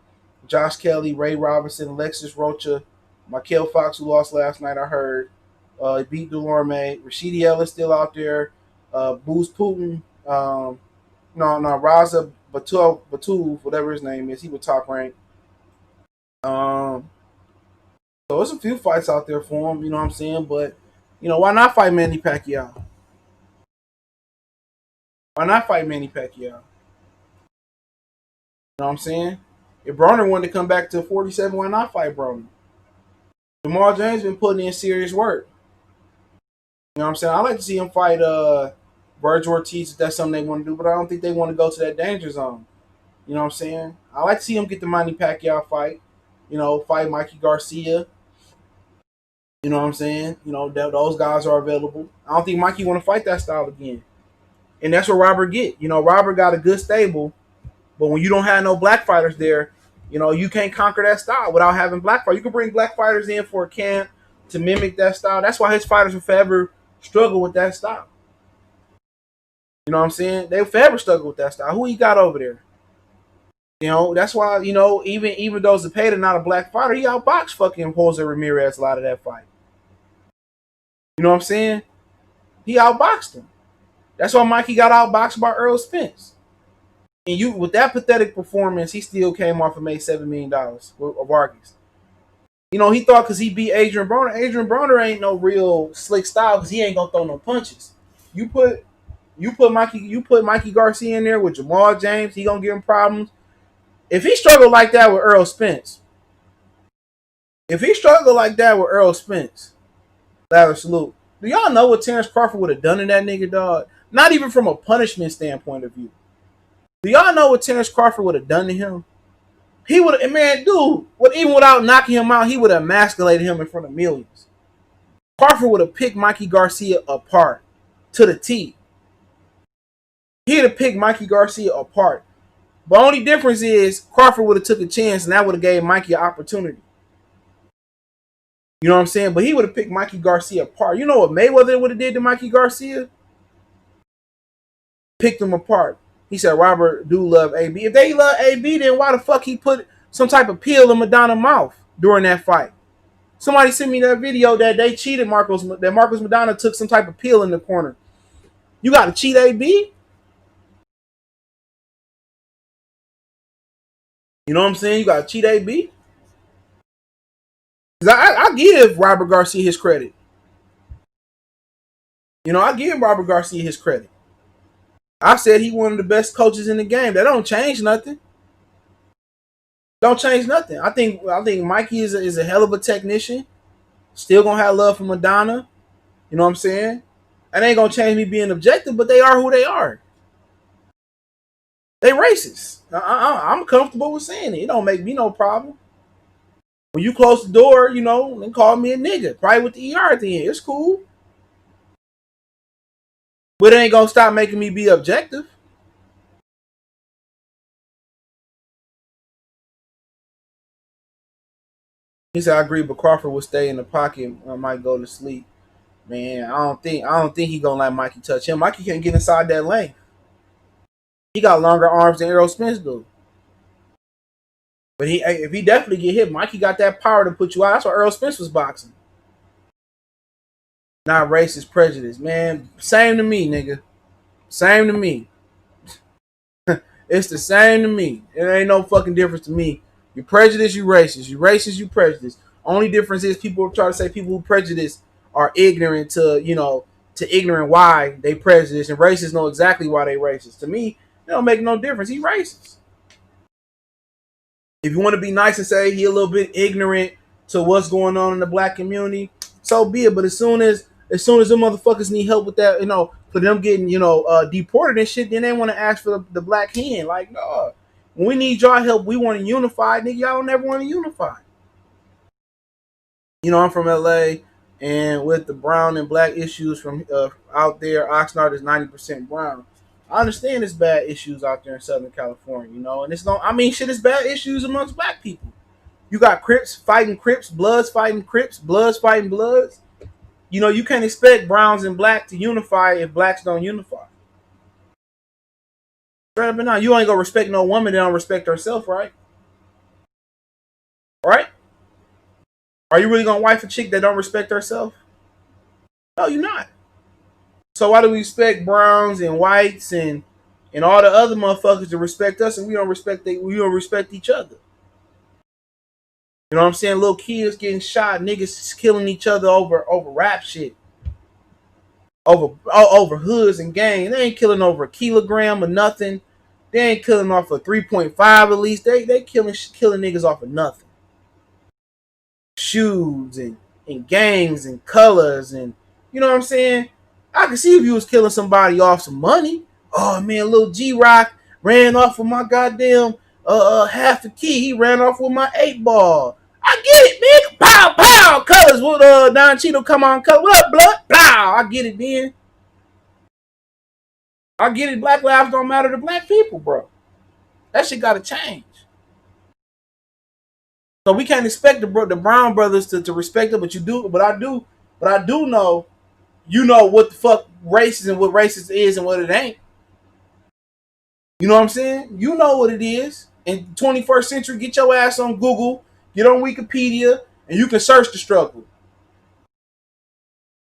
Josh Kelly, Ray Robinson, Alexis Rocha, Michael Fox, who lost last night, I heard. Beat Dulorme, Rashidi Ellis still out there, Boost Putin, Raza Batul, whatever his name is, he was top ranked. So there's a few fights out there for him, you know what I'm saying? But, why not fight Manny Pacquiao? Why not fight Manny Pacquiao? You know what I'm saying? If Broner wanted to come back to 47, why not fight Broner? Jamal James been putting in serious work. You know what I'm saying? I like to see him fight Virgil Ortiz if that's something they want to do, but I don't think they want to go to that danger zone. You know what I'm saying? I like to see him get the Manny Pacquiao fight. You know, fight Mikey Garcia. You know what I'm saying? You know, those guys are available. I don't think Mikey want to fight that style again. And that's what Robert get. You know, Robert got a good stable, but when you don't have no black fighters there, you know, you can't conquer that style without having black fighters. You can bring black fighters in for a camp to mimic that style. That's why his fighters will forever struggle with that style. You know what I'm saying? They forever struggle with that style. Who he got over there? You know, that's why, you know, even though Zepeda not a black fighter, he outboxed fucking Jose Ramirez a lot of that fight. You know what I'm saying? He outboxed him. That's why Mikey got outboxed by Errol Spence. And you, with that pathetic performance, he still came off and made $7 million of Vargas. You know, he thought because he beat Adrian Broner. Adrian Broner ain't no real slick style because he ain't gonna throw no punches. You put Mikey Garcia in there with Jamal James, he gonna give him problems. If he struggled like that with Errol Spence, ladder salute. Do y'all know what Terrence Crawford would have done to that nigga, dog? Not even from a punishment standpoint of view. Do y'all know what Terrence Crawford would have done to him? He would have, man, dude, even without knocking him out, he would have emasculated him in front of millions. Crawford would have picked Mikey Garcia apart to the T. He'd have picked Mikey Garcia apart. The only difference is Crawford would have took a chance and that would have gave Mikey an opportunity. You know what I'm saying? But he would have picked Mikey Garcia apart. You know what Mayweather would have did to Mikey Garcia? Picked him apart. He said Robert do love AB. If they love AB, then why the fuck he put some type of pill in Madonna's mouth during that fight? Somebody sent me that video that they cheated Marcos Madonna took some type of pill in the corner. You got to cheat AB? You know what I'm saying? You got to cheat AB? I give Robert Garcia his credit. You know, I give Robert Garcia his credit. I said he one of the best coaches in the game. That don't change nothing. Don't change nothing. I think Mikey is a hell of a technician. Still gonna have love for Madonna. You know what I'm saying? That ain't gonna change me being objective, but they are who they are. They racist. I'm comfortable with saying it. It don't make me no problem. When you close the door, you know, then call me a nigga. Probably with the ER at the end. It's cool. But it ain't gonna stop making me be objective. He said I agree, but Crawford will stay in the pocket. I might go to sleep. Man, I don't think he gonna let Mikey touch him. Mikey can't get inside that lane. He got longer arms than Errol Spence do. But if he definitely get hit, Mikey got that power to put you out. That's why Errol Spence was boxing. Not racist prejudice, man. Same to me, nigga. Same to me. It's the same to me. It ain't no fucking difference to me. You prejudice, you racist. You racist, you prejudice. Only difference is people try to say people who prejudice are ignorant to, you know, to ignorant why they prejudice, and racists know exactly why they racist. To me, it don't make no difference. He racist. If you want to be nice and say he a little bit ignorant to what's going on in the black community, so be it. But as soon as them motherfuckers need help with that, you know, for them getting, you know, deported and shit, then they want to ask for the black hand. Like, no, when we need y'all help, we want to unify. Nigga, y'all don't ever want to unify. You know, I'm from LA, and with the brown and black issues from out there, Oxnard is 90% brown. I understand there's bad issues out there in Southern California, you know, and it's no, I mean, shit, it's bad issues amongst black people. You got Crips fighting Crips, Bloods fighting Crips, Bloods fighting Bloods. You know, you can't expect browns and black to unify if blacks don't unify. Straight up and down. You ain't gonna respect no woman that don't respect herself, right? Right? Are you really gonna wife a chick that don't respect herself? No, you're not. So why do we expect browns and whites and all the other motherfuckers to respect us, and we don't respect each other? You know what I'm saying? Little kids getting shot, niggas killing each other over rap shit, over hoods and gangs. They ain't killing over a kilogram or nothing. They ain't killing off of 3.5 at least. They killing niggas off of nothing. Shoes and gangs and colors and You know what I'm saying? I can see if you was killing somebody off some money. Oh man, little G Rock ran off with my goddamn half a key. He ran off with my 8 ball. I get it, man. Pow, pow. Colors with Don Cheeto come on. Color. What up, blood? Pow. I get it, man. I get it. Black lives don't matter to black people, bro. That shit gotta change. So we can't expect the Brown brothers to respect it, but you do. But I do know. You know what the fuck racist and what racist is and what it ain't. You know what I'm saying? You know what it is. In the 21st century, get your ass on Google, get on Wikipedia, and you can search the struggle.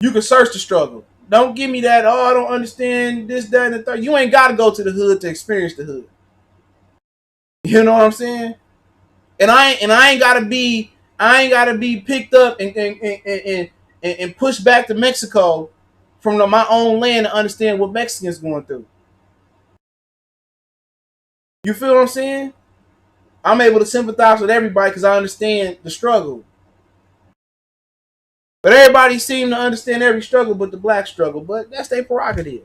You can search the struggle. Don't give me that, oh, I don't understand this, that, and the third. You ain't got to go to the hood to experience the hood. You know what I'm saying? And I ain't gotta be picked up and pushed back to Mexico from my own land to understand what Mexicans going through. You feel what I'm saying? I'm able to sympathize with everybody because I understand the struggle. But everybody seems to understand every struggle but the black struggle. But that's their prerogative.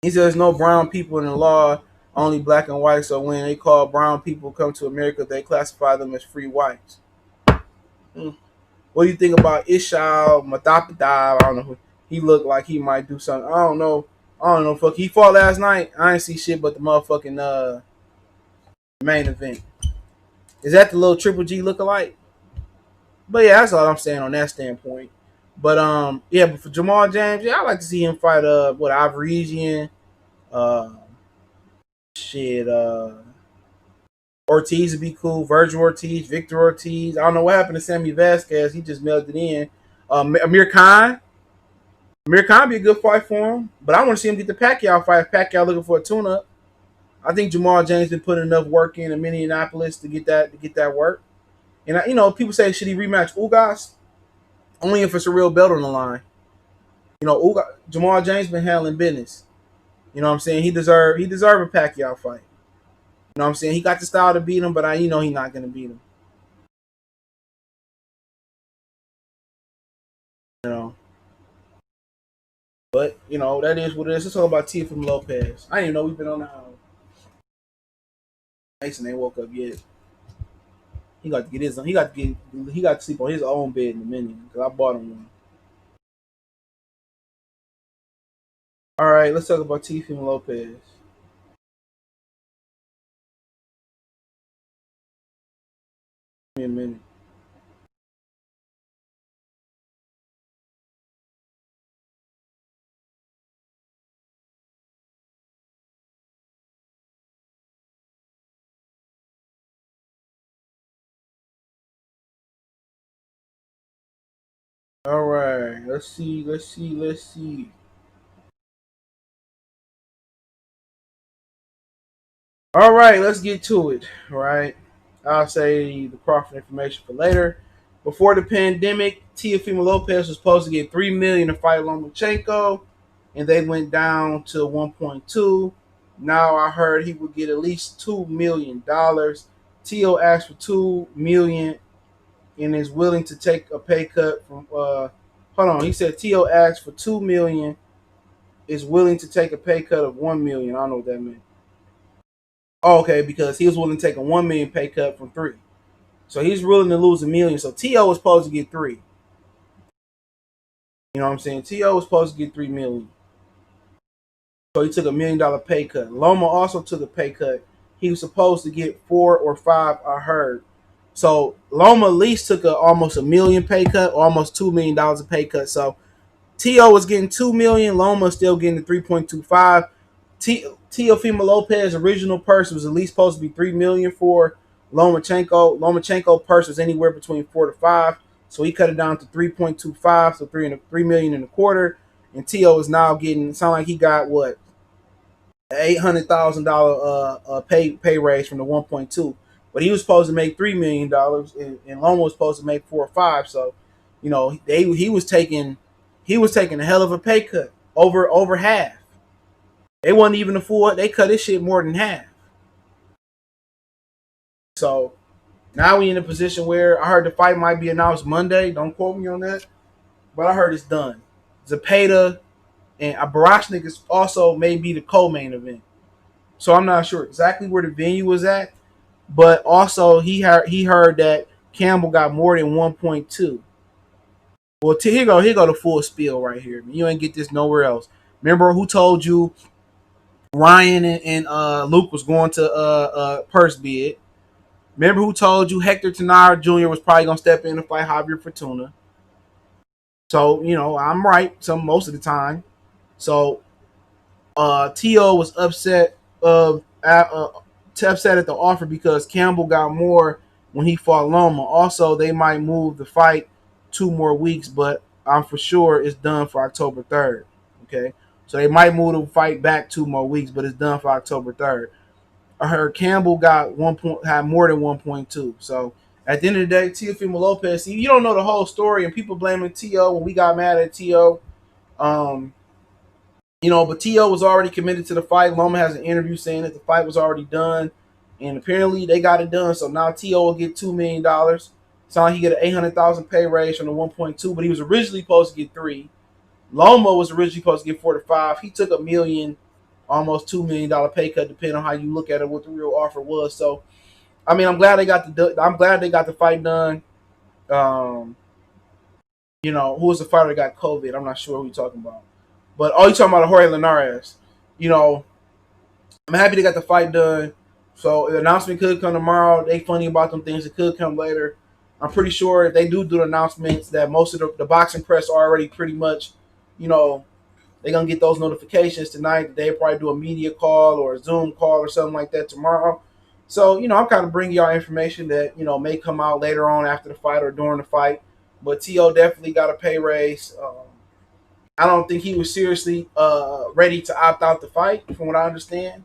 He says no brown people in the law, only black and white. So when they call brown people come to America, they classify them as free whites. What do you think about Ishal Matapata? I don't know. He looked like he might do something. I don't know. Fuck, he fought last night. I ain't see shit but the motherfucking main event. Is that the little Triple G lookalike? But yeah, that's all I'm saying on that standpoint. But yeah, but for Jamal James, yeah, I like to see him fight Ivorian, uh shit, Ortiz would be cool, Virgil Ortiz, Victor Ortiz. I don't know what happened to Sammy Vasquez. He just melted in. Amir Khan. Amir Khan be a good fight for him. But I want to see him get the Pacquiao fight. Pacquiao looking for a tune-up. I think Jamal James been putting enough work in Minneapolis to get that work. And people say should he rematch Ugas? Only if it's a real belt on the line. Jamal James been handling business. You know what I'm saying? He deserve a Pacquiao fight. You know what I'm saying? He got the style to beat him, but he's not gonna beat him. You know. But that is what it is. Let's talk about Teofimo Lopez. I didn't even know we've been on the hour. Mason ain't woke up yet. He got to sleep on his own bed in a minute because I bought him one. All right, let's talk about Teofimo Lopez. Give me a minute. All right, let's see. All right, let's get to it. All right, I'll say the profit information for later. Before the pandemic, Teofimo Lopez was supposed to get $3 million to fight Lomachenko, and they went down to 1.2. Now I heard he would get at least $2 million. Teo asked for $2 million and is willing to take a pay cut from. Hold on, he said Teo asked for $2 million, is willing to take a pay cut of $1 million. I don't know what that meant. Oh, okay, because he was willing to take a $1 million pay cut from 3. So he's willing to lose $1 million. So T.O. was supposed to get 3. You know what I'm saying? T.O. was supposed to get $3 million. So he took $1 million pay cut. Loma also took a pay cut. He was supposed to get 4 or 5, I heard. So Loma at least took almost $1 million pay cut, or almost $2 million a pay cut. So T.O. was getting $2 million. Loma still getting the 3.25. Teofimo Lopez original purse was at least supposed to be $3 million for Lomachenko. Lomachenko purse was anywhere between 4 to 5, so he cut it down to 3.25, so $3 million and a quarter. And Teo is now getting. Sound like he got what, $800,000 pay raise from the 1.2, but he was supposed to make $3 million, and Loma was supposed to make 4 or 5. So, he was taking a hell of a pay cut, over half. They wasn't even a full. They cut his shit more than half. So Now we in a position where I heard the fight might be announced Monday. Don't quote me on that, but I heard it's done. Zepeda and Barashnik is also may be the co-main event. So I'm not sure exactly where the venue was at, but also he heard that Campbell got more than 1.2. Well, here go the full spiel right here. You ain't get this nowhere else. Remember who told you Ryan and Luke was going to purse bid? Remember who told you Hector Tenara Jr. was probably gonna step in to fight Javier Fortuna? So I'm right most of the time. So T.O. was upset at the offer because Campbell got more when he fought Loma. Also, they might move the fight 2 more weeks, but I'm for sure it's done for October 3rd. Okay, so they might move the fight back 2 more weeks, but it's done for October 3rd. I heard Campbell had more than 1.2. So at the end of the day, Teofimo Lopez. See, you don't know the whole story, and people blaming T.O. when we got mad at T.O. But T.O. was already committed to the fight. Loma has an interview saying that the fight was already done, and apparently they got it done. So now T.O. will get $2 million. Sound like he get an 800,000 pay raise from the 1.2, but he was originally supposed to get 3. Loma was originally supposed to get 4 to 5. He took $1 million, almost $2 million pay cut, depending on how you look at it, what the real offer was. So, I mean, I'm glad they got the fight done. Who was the fighter that got COVID? I'm not sure who you're talking about. But you're talking about Jorge Linares. I'm happy they got the fight done. So the announcement could come tomorrow. They funny about them things. It could come later. I'm pretty sure if they do the announcements that most of the boxing press are already pretty much, they're going to get those notifications tonight. They probably do a media call or a Zoom call or something like that tomorrow. So, I'm kind of bringing y'all information that, may come out later on after the fight or during the fight. But T.O. definitely got a pay raise. I don't think he was seriously ready to opt out the fight, from what I understand.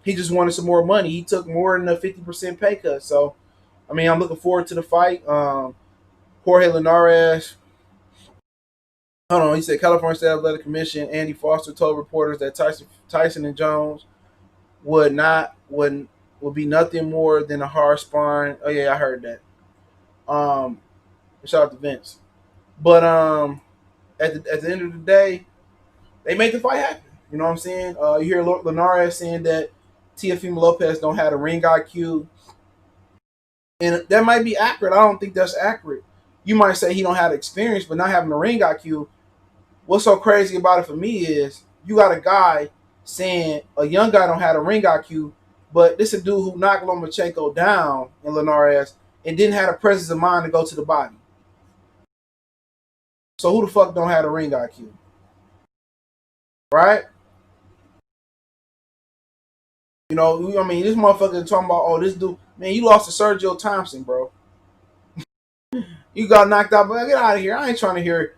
He just wanted some more money. He took more than a 50% pay cut. So, I mean, I'm looking forward to the fight. Jorge Linares. Hold on, he said California State Athletic Commission Andy Foster told reporters that Tyson and Jones would be nothing more than a hard sparring. Oh yeah, I heard that. Shout out to Vince. But at the end of the day, they made the fight happen. You know what I'm saying? You hear Linares saying that Teofimo Lopez don't have a ring IQ, and that might be accurate. I don't think that's accurate. You might say he don't have experience, but not having a ring IQ. What's so crazy about it for me is you got a guy saying a young guy don't have a ring IQ, but this is a dude who knocked Lomachenko down in Linares and didn't have the presence of mind to go to the body. So who the fuck don't have a ring IQ? Right? This motherfucker talking about, oh, this dude, man, you lost to Sergio Thompson, bro. You got knocked out, but get out of here. I ain't trying to hear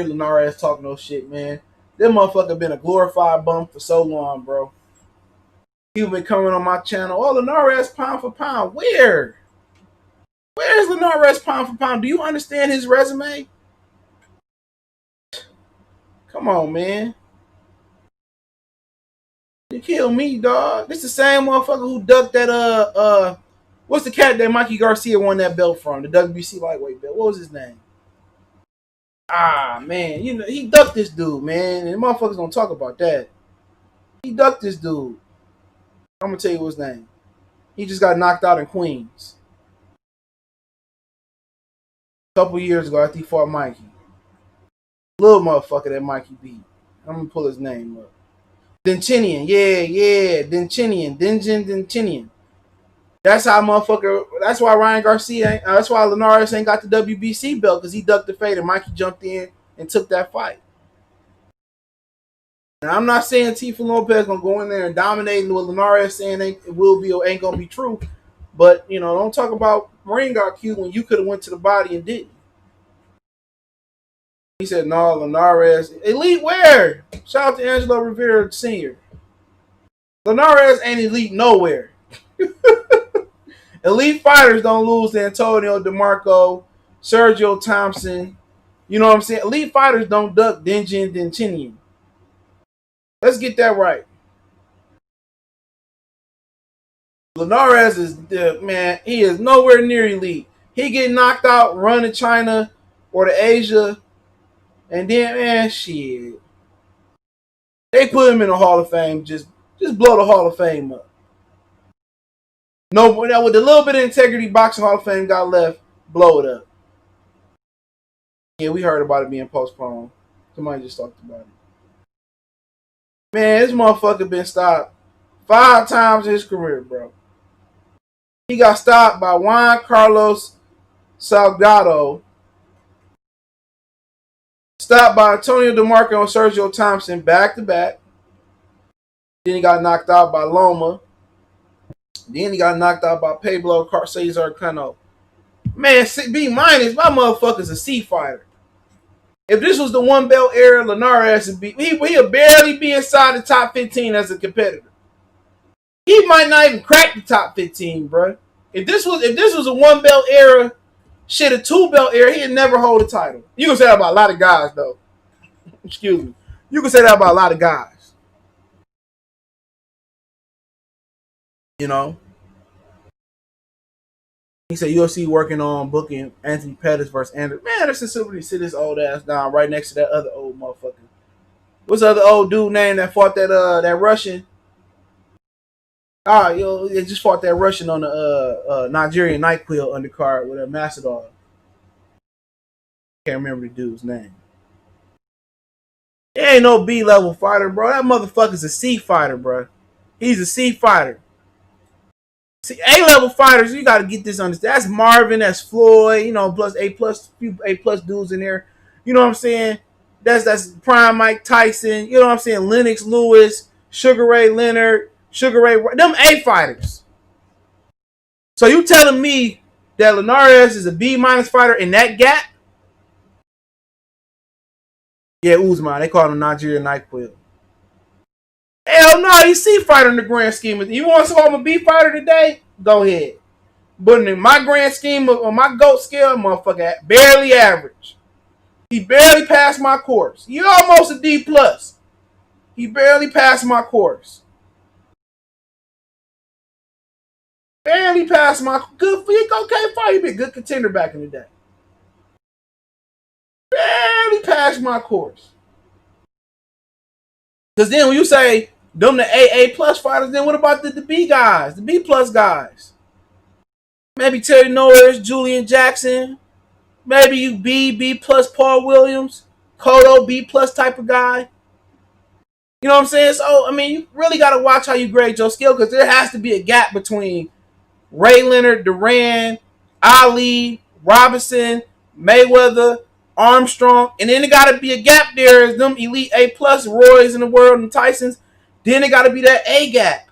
Linares talk no shit, man. That motherfucker been a glorified bum for so long, bro. He been coming on my channel. Oh, Linares pound for pound. Where? Where's Linares pound for pound? Do you understand his resume? Come on, man. You kill me, dog. This the same motherfucker who ducked that what's the cat that Mikey Garcia won that belt from? The WBC lightweight belt. What was his name? Ah, man. He ducked this dude, man. And the motherfuckers don't talk about that. He ducked this dude. I'm gonna tell you his name. He just got knocked out in Queens a couple years ago after he fought Mikey. Little motherfucker that Mikey beat. I'm gonna pull his name up. Denchinian, yeah, Denchinian. That's how motherfucker. That's why Ryan Garcia. That's why Linares ain't got the WBC belt, because he ducked the fade and Mikey jumped in and took that fight. Now, I'm not saying Teofimo Lopez gonna go in there and dominate, and what Linares saying it will be or ain't gonna be true. But don't talk about ring IQ when you could have went to the body and didn't. He said, "No, Linares elite where?" Shout out to Angelo Rivera Sr. Linares ain't elite nowhere. Elite fighters don't lose to Antonio DeMarco, Sergio Thompson. You know what I'm saying? Elite fighters don't duck Denchinian. Let's get that right. Linares is man. He is nowhere near elite. He get knocked out, run to China or to Asia, and then man, shit. They put him in the Hall of Fame. Just blow the Hall of Fame up. No, now with the little bit of integrity boxing Hall of Fame got left, blow it up. Yeah, we heard about it being postponed. Somebody just talked about it. Man, this motherfucker been stopped 5 times in his career, bro. He got stopped by Juan Carlos Salgado, stopped by Antonio DeMarco and Sergio Thompson back to back. Then he got knocked out by Loma. Then he got knocked out by Pablo Cesar Cano. Man, B minus, my motherfucker's a C fighter. If this was the one belt era, Linares would be he'll barely be inside the top 15 as a competitor. He might not even crack the top 15, bro. If this was a one belt era, shit, a 2 belt era, he'd never hold a title. You can say that about a lot of guys, though. Excuse me. You can say that about a lot of guys. You know? He said UFC working on booking Anthony Pettis versus Anderson. Man, Anderson Silver sit his old ass down right next to that other old motherfucker. What's the other old dude name that fought that Russian? They just fought that Russian on the Nigerian NyQuil undercard with a Macedon. Can't remember the dude's name. He ain't no B level fighter, bro. That motherfucker's a C fighter, bro. He's a C fighter. See, A level fighters, you got to get this understood. That's Marvin, that's Floyd, plus few A plus dudes in there. You know what I'm saying? That's prime Mike Tyson. You know what I'm saying? Lennox Lewis, Sugar Ray Leonard, Sugar Ray, them A fighters. So you telling me that Linares is a B minus fighter in that gap? Yeah, Usman. They call him Nigerian NyQuil. Hell no, he's C fighter in the grand scheme. If you want to call him a B fighter today, go ahead. But in my grand scheme, on my GOAT scale, motherfucker, barely average. He barely passed my course. He almost a D plus. He barely passed my course. Barely passed my good. Okay, fine. He been a good contender back in the day. Barely passed my course. Because then when you say them the A plus fighters, then what about the B guys, the B plus guys? Maybe Terry Norris, Julian Jackson. Maybe you B plus Paul Williams, Cotto B plus type of guy. You know what I'm saying? So I mean, you really got to watch how you grade your skill because there has to be a gap between Ray Leonard, Duran, Ali, Robinson, Mayweather, Armstrong, and then it got to be a gap there as them elite A plus Roys in the world and Tysons. Then it got to be that A gap.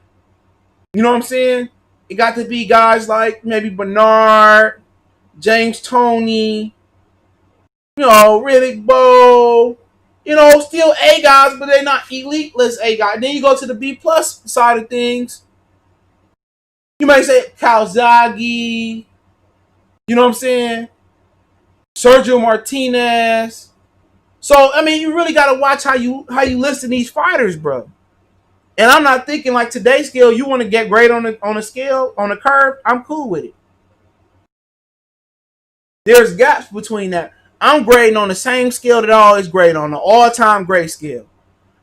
You know what I'm saying? It got to be guys like maybe Bernard, James Toney, Riddick Bowe, still A guys, but they're not elite list A guys. Then you go to the B plus side of things. You might say Calzaghe, you know what I'm saying? Sergio Martinez. So I mean, you really got to watch how you listen these fighters, bro. And I'm not thinking like today's scale. You want to get great on a scale on a curve. I'm cool with it. There's gaps between that. I'm grading on the same scale that I always grade on, the all-time grade scale.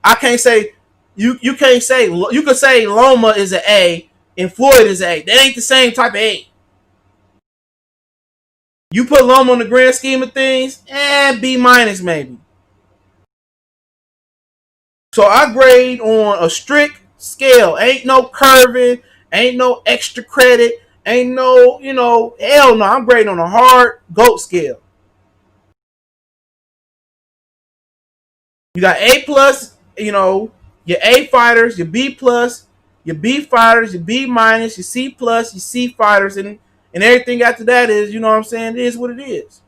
I can't say you can't say you could say Loma is an A and Floyd is an A. That ain't the same type of A. You put Loma on the grand scheme of things, B minus maybe. So I grade on a strict scale. Ain't no curving, ain't no extra credit, ain't no, hell no. I'm grading on a hard GOAT scale. You got A plus, your A fighters, your B plus, your B fighters, your B minus, your C plus, your C fighters, and everything after that is, you know what I'm saying, it is what it is.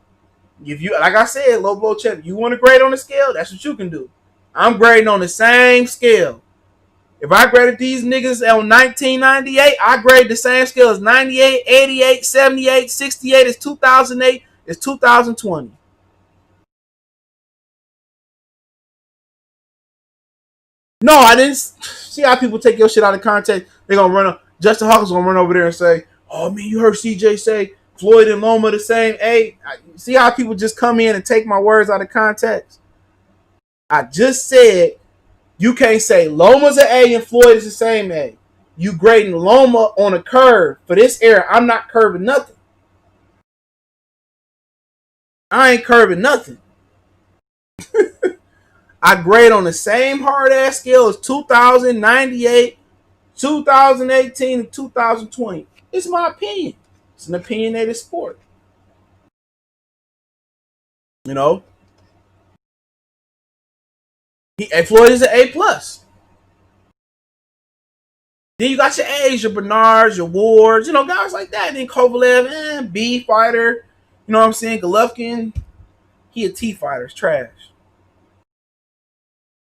If you, like I said, low blow check, you want to grade on the scale, that's what you can do. I'm grading on the same scale. If I graded these niggas on 1998, I grade the same scale as 98, 88, 78, 68, it's 2008, it's 2020. No, I didn't see how people take your shit out of context. They're gonna run up. Justin Hawkins gonna run over there and say, "Oh man, you heard CJ say Floyd and Loma the same." Hey, see how people just come in and take my words out of context? I just said you can't say Loma's an A and Floyd is the same A. You grading Loma on a curve. For this era, I'm not curving nothing. I ain't curving nothing. I grade on the same hard ass scale as 2098, 2018, and 2020. It's my opinion. It's an opinionated sport. You know, Floyd is an A plus. Then you got your A's, your Bernards, your Wards, guys like that. And then Kovalev, B fighter. You know what I'm saying? Golovkin, he a T fighter. It's trash.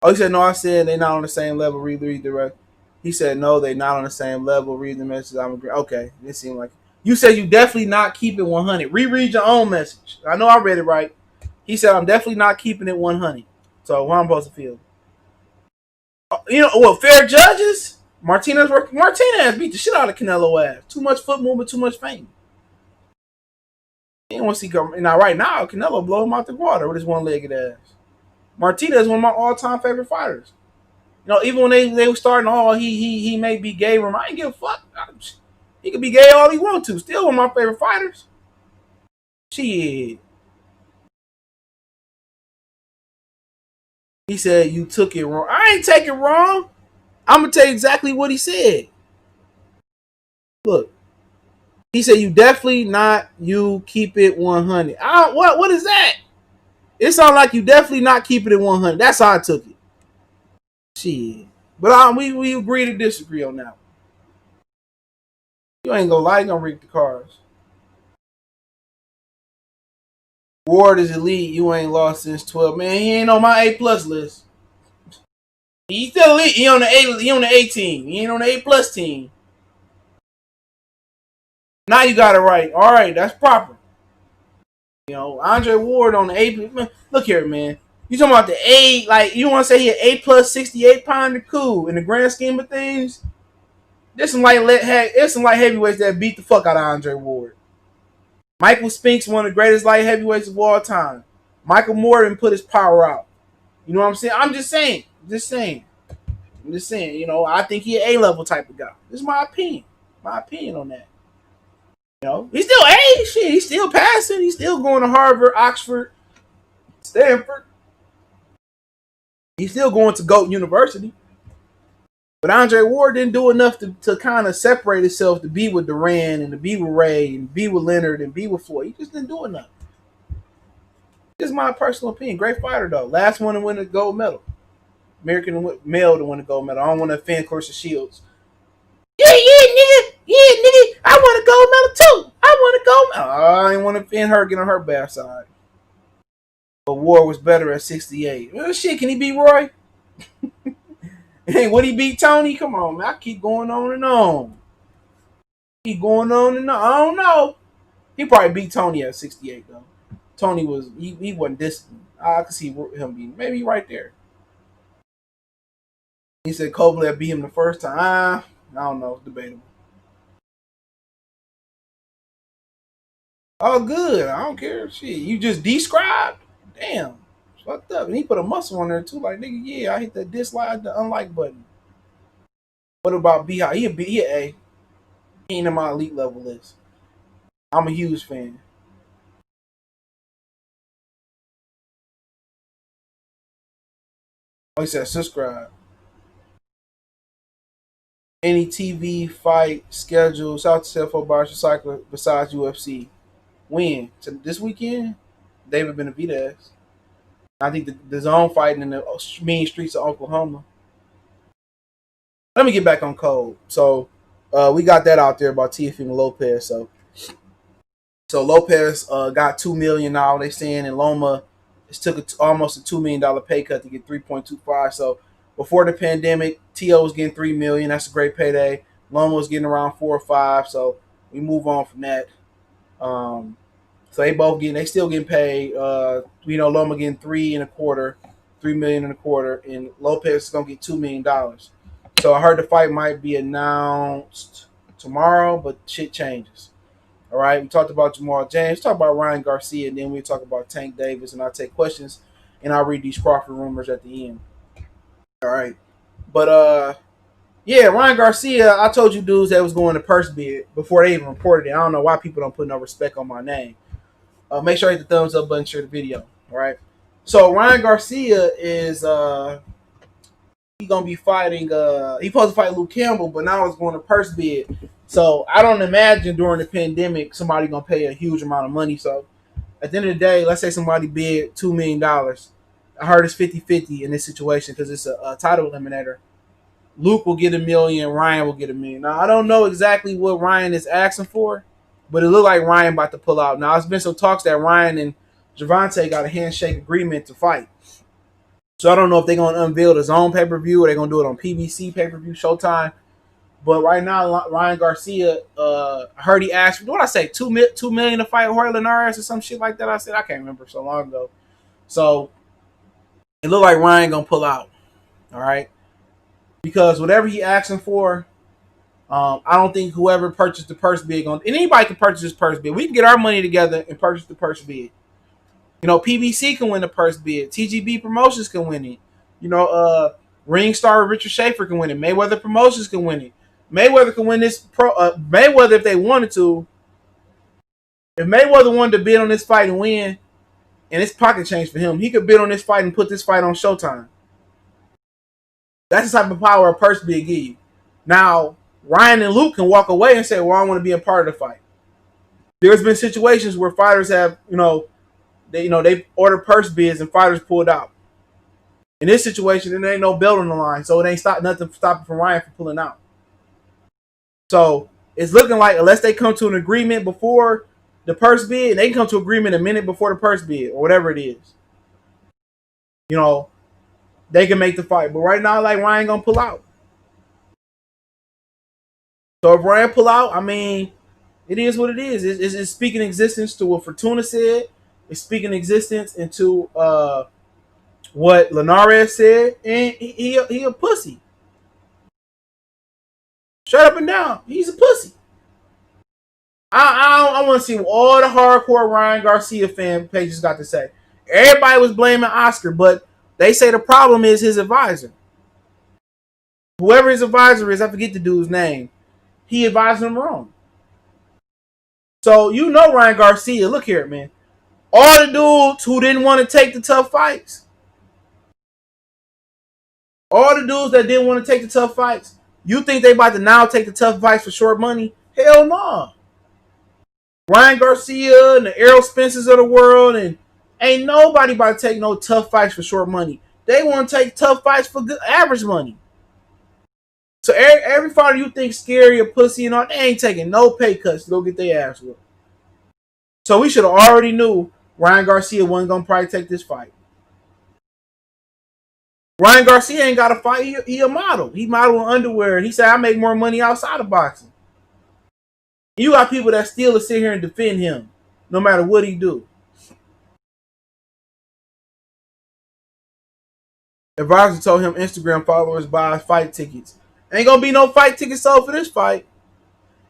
Oh, he said, no, I said they're not on the same level. Read the rest. He said, no, they're not on the same level. Read the message. I'm agree. Okay, it seemed like you said you definitely not keep it 100. Reread your own message. I know I read it right. He said, I'm definitely not keeping it 100. So, how I'm supposed to feel? Fair judges? Martinez beat the shit out of Canelo ass. Too much foot movement, too much fame. He want to see now. Right now, Canelo blow him out the water with his one-legged ass. Martinez is one of my all-time favorite fighters. Even when they were starting, he may be gay. I ain't give a fuck. He could be gay all he want to. Still one of my favorite fighters. Shit. He said you took it wrong. I ain't take it wrong. I'm gonna tell you exactly what he said. Look, he said you definitely not. You keep it 100. What is that? It sounds like you definitely not keeping it 100. That's how I took it. Shit. But we agree to disagree on that. You ain't gonna lie, you gonna read the cards. Ward is elite. You ain't lost since 12. Man, he ain't on my A plus list. He's still elite. He on the A team. He ain't on the A plus team. Now you got it right. All right, that's proper. Andre Ward on the A. Look here, man. You talking about the A? Like you want to say he an A plus 68 pounder? Cool. In the grand scheme of things, there's some light heavyweights that beat the fuck out of Andre Ward. Michael Spinks, one of the greatest light heavyweights of all time. Michael Morton put his power out. You know what I'm saying? I'm just saying. I think he an A-level type of guy. This is my opinion. My opinion on that. He's still A. Shit, he's still passing. He's still going to Harvard, Oxford, Stanford. He's still going to GOAT University. But Andre Ward didn't do enough to kind of separate himself to be with Duran and to be with Ray and be with Leonard and be with Floyd. He just didn't do enough. This is my personal opinion. Great fighter, though. Last one to win the gold medal. American male to win the gold medal. I don't want to offend Clarissa Shields. Yeah, nigga. I want a gold medal, too. I want a gold medal. I didn't want to offend her, get on her bad side. But Ward was better at 68. Well, shit, can he beat Roy? Hey, would he beat Tony? Come on, man. I keep going on and on. I don't know. He probably beat Tony at 68, though. Tony he wasn't distant. I could see him being maybe right there. He said Kovalev beat him the first time. I don't know. It's debatable. Oh, good. I don't care. Shit, you just described? Damn. Fucked up. And he put a muscle on there, too. Like, nigga, yeah, I hit the dislike, the unlike button. What about B? He an A. He ain't in my elite level list. I'm a huge fan. Oh, he said subscribe. Any TV fight schedule, South Central Bar Cycle besides UFC. When? This weekend? David Benavidez. I think the zone fighting in the mean streets of Oklahoma. Let me get back on code. So we got that out there about Teofimo Lopez. So Lopez got $2 million now. They saying in Loma, it took almost a $2 million pay cut to get 3.25. So before the pandemic, T.O. was getting $3 million. That's a great payday. Loma was getting around 4 or 5. So we move on from that. So they still getting paid. Loma getting 3 million and a quarter, and Lopez is gonna get $2 million. So I heard the fight might be announced tomorrow, but shit changes. All right, we talked about Jamal James, talk about Ryan Garcia, and then we talk about Tank Davis, and I'll take questions, and I'll read these Crawford rumors at the end. All right, but yeah, Ryan Garcia, I told you dudes that was going to purse bid before they even reported it. I don't know why people don't put no respect on my name. Make sure you hit the thumbs up button, share the video. All right, so Ryan Garcia is he gonna be fighting. He supposed to fight Luke Campbell, but now it's going to purse bid. So I don't imagine during the pandemic somebody gonna pay a huge amount of money. So at the end of the day, let's say somebody bid $2 million. I heard it's 50-50 in this situation because it's a title eliminator. Luke will get $1 million, Ryan will get $1 million. Now I don't know exactly what Ryan is asking for, but it looked like Ryan about to pull out. Now there's been some talks that Ryan and Gervonta got a handshake agreement to fight. So I don't know if they're gonna unveil the zone pay-per-view or they're gonna do it on PBC pay-per-view Showtime. But right now, Ryan Garcia, I heard he asked, what did I say, $2 million to fight Jorge Linares or some shit like that. I said I can't remember so long ago. So it looked like Ryan gonna pull out. All right, because whatever he asking for, I don't think whoever purchased the purse bid and anybody can purchase this purse bid. We can get our money together and purchase the purse bid. You know, PBC can win the purse bid. TGB Promotions can win it. You know, Ring Star Richard Schaefer can win it. Mayweather Promotions can win it. Mayweather can win this. Mayweather, if they wanted to, if Mayweather wanted to bid on this fight and win, and it's pocket change for him, he could bid on this fight and put this fight on Showtime. That's the type of power a purse bid give you. Now, Ryan and Luke can walk away and say, well, I want to be a part of the fight. There's been situations where fighters have, they ordered purse bids and fighters pulled out. In this situation, there ain't no belt on the line, so it ain't nothing stopping from Ryan from pulling out. So it's looking like unless they come to an agreement before the purse bid, they can come to agreement a minute before the purse bid or whatever it is. You know, they can make the fight. But right now, like Ryan gonna pull out. So if Ryan pull out, I mean, it is what it is. It's speaking existence to what Fortuna said. It's speaking existence into what Linares said, and he a pussy. Straight up and down, he's a pussy. I want to see what all the hardcore Ryan Garcia fan pages got to say. Everybody was blaming Oscar, but they say the problem is his advisor. Whoever his advisor is, I forget the dude's name. He advised him wrong. So you know Ryan Garcia, look here, man. All the dudes who didn't want to take the tough fights, all the dudes that didn't want to take the tough fights, you think they about to now take the tough fights for short money? Hell no. Ryan Garcia and the Errol Spences of the world, and ain't nobody about to take no tough fights for short money. They want to take tough fights for good average money. So every fighter you think scary or pussy and all, they ain't taking no pay cuts to go get their ass whooped. So we should have already knew Ryan Garcia wasn't going to probably take this fight. Ryan Garcia ain't got to fight. He a model. He model in underwear. He said, I make more money outside of boxing. You got people that still sit here and defend him no matter what he do. Advisor told him Instagram followers buy fight tickets. Ain't going to be no fight tickets sold for this fight.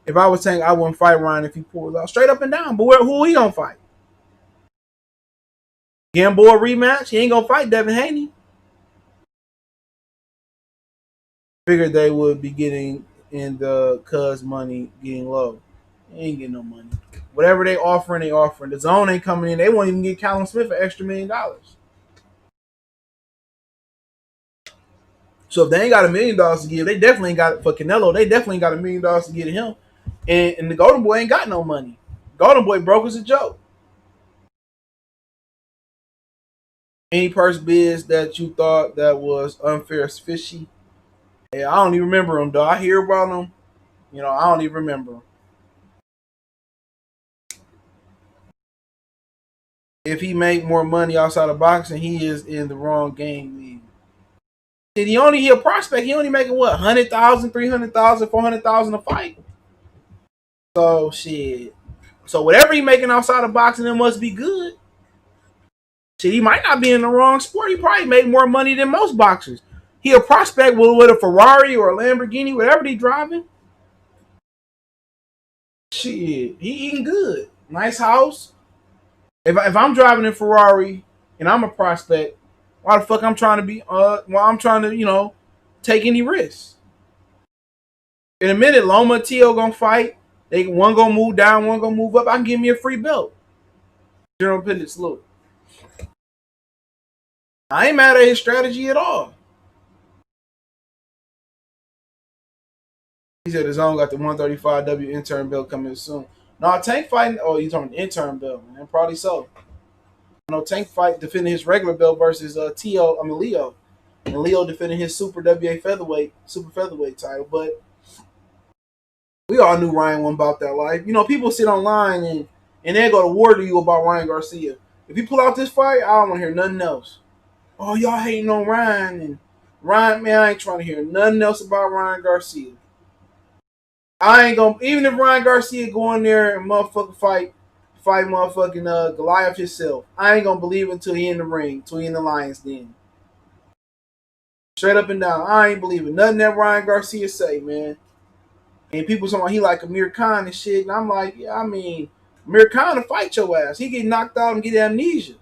If I was saying I wouldn't fight Ryan if he pulls out. Straight up and down. But who he going to fight? Gamboa rematch? He ain't going to fight Devin Haney. Figured they would be getting in the cuz money getting low. They ain't getting no money. Whatever they offering, they offering. The zone ain't coming in. They won't even get Callum Smith an extra $1 million. So if they ain't got $1 million to give, they definitely ain't got it for Canelo. They definitely got $1 million to give to him. And the Golden Boy ain't got no money. Golden Boy broke as a joke. Any purse bids that you thought that was unfair, fishy? Yeah, I don't even remember them, though. I hear about them. You know, I don't even remember them. If he make more money outside of boxing, he is in the wrong game league. He a prospect. He only making what, 100,000, 300,000, 400,000 a fight. So shit. So whatever he making outside of boxing, it must be good. Shit, he might not be in the wrong sport. He probably make more money than most boxers. He a prospect with a Ferrari or a Lamborghini, whatever they driving. Shit, he eating good. Nice house. If I'm driving a Ferrari and I'm a prospect, why the fuck I'm trying to be? Why I'm trying to take any risks? In a minute, Loma and Tio gonna fight. They one gonna move down, one gonna move up. I can give me a free belt. General Appendix, salute. I ain't mad at his strategy at all. He said his own got the 135W intern belt coming soon. No, Tank fighting. Oh, you talking intern belt, man? Probably so. Tank fight defending his regular belt versus Leo, and Leo defending his super featherweight title. But we all knew Ryan wasn't about that life. People sit online and they go to war to you about Ryan Garcia. If you pull out this fight, I don't want to hear nothing else. Oh, y'all hating on Ryan and Ryan, man, I ain't trying to hear nothing else about Ryan Garcia. I ain't gonna, even if Ryan Garcia go in there and motherfucking fight motherfucking Goliath himself, I ain't gonna believe until he in the ring, until he in the Lions Den. Straight up and down, I ain't believing nothing that Ryan Garcia say, man. And people talking about he like Amir Khan and shit, and I'm like, yeah, I mean, Amir Khan will fight your ass. He get knocked out and get amnesia.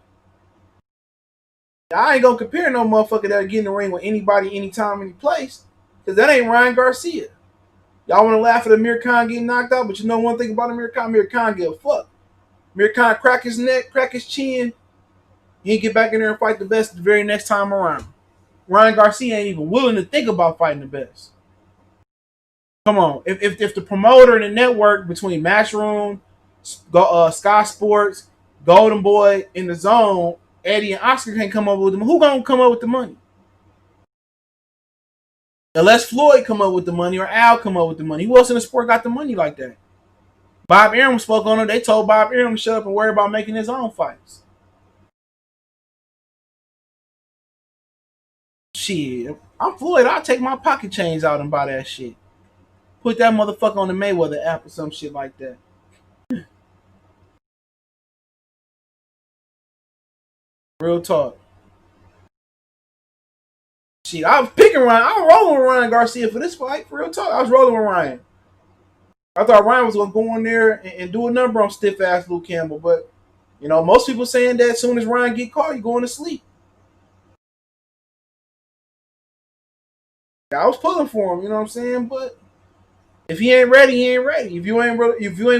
I ain't gonna compare no motherfucker that get in the ring with anybody, anytime, any place, because that ain't Ryan Garcia. Y'all want to laugh at Amir Khan getting knocked out, but you know one thing about Amir Khan give a fuck. Amir Khan crack his neck, crack his chin, he get back in there and fight the best the very next time around. Ryan Garcia ain't even willing to think about fighting the best. Come on, if the promoter and the network between Matchroom, Sky Sports, Golden Boy, in the Zone, Eddie and Oscar can't come up with them, who gonna come up with the money? Unless Floyd come up with the money or Al come up with the money. Who else in the sport got the money like that? Bob Arum spoke on it. They told Bob Arum to shut up and worry about making his own fights. Shit, I'm Floyd. I'll take my pocket change out and buy that shit. Put that motherfucker on the Mayweather app or some shit like that. Real talk. Shit, I was picking Ryan. I was rolling with Ryan Garcia for this fight. For real talk, I was rolling with Ryan. I thought Ryan was gonna go in there and do a number on stiff ass Luke Campbell, but most people saying that as soon as Ryan get caught, you going to sleep. I was pulling for him, you know what I'm saying? But if he ain't ready, he ain't ready. If you ain't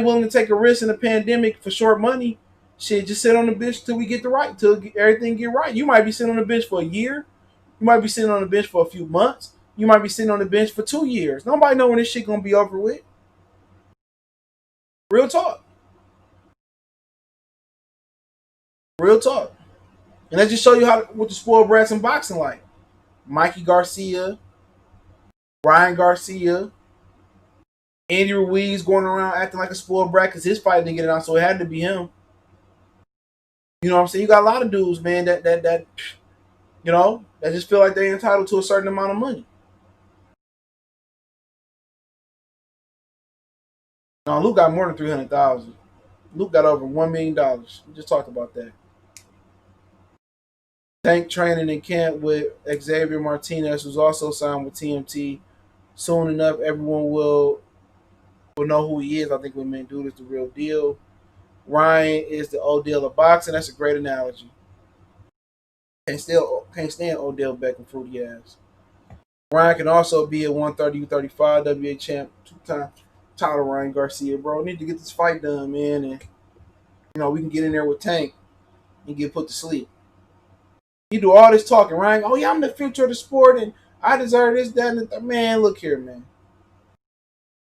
willing to take a risk in a pandemic for short money, shit, just sit on the bench till we get till everything get right. You might be sitting on the bench for a year. You might be sitting on the bench for a few months. You might be sitting on the bench for 2 years. Nobody know when this shit gonna be over with. Real talk. Real talk. And that just show you what the spoiled brats in boxing like. Mikey Garcia, Ryan Garcia, Andy Ruiz going around acting like a spoiled brat because his fight didn't get it out, so it had to be him. You know what I'm saying? You got a lot of dudes, man, that just feel like they're entitled to a certain amount of money. No, Luke got more than 300,000. Luke got over $1 million. We just talked about that. Tank training in camp with Xavier Martinez, who's also signed with TMT. Soon enough, everyone will know who he is. I think we may do this the real deal. Ryan is the Odell of boxing. That's a great analogy. Can't stand Odell Beckham fruity ass. Ryan can also be a 130 35 WA champ, 2-time title. Ryan Garcia, bro, need to get this fight done, man, and we can get in there with Tank and get put to sleep. You do all this talking, Ryan. Oh yeah, I'm the future of the sport, and I deserve this, that, and that. Man, look here, man.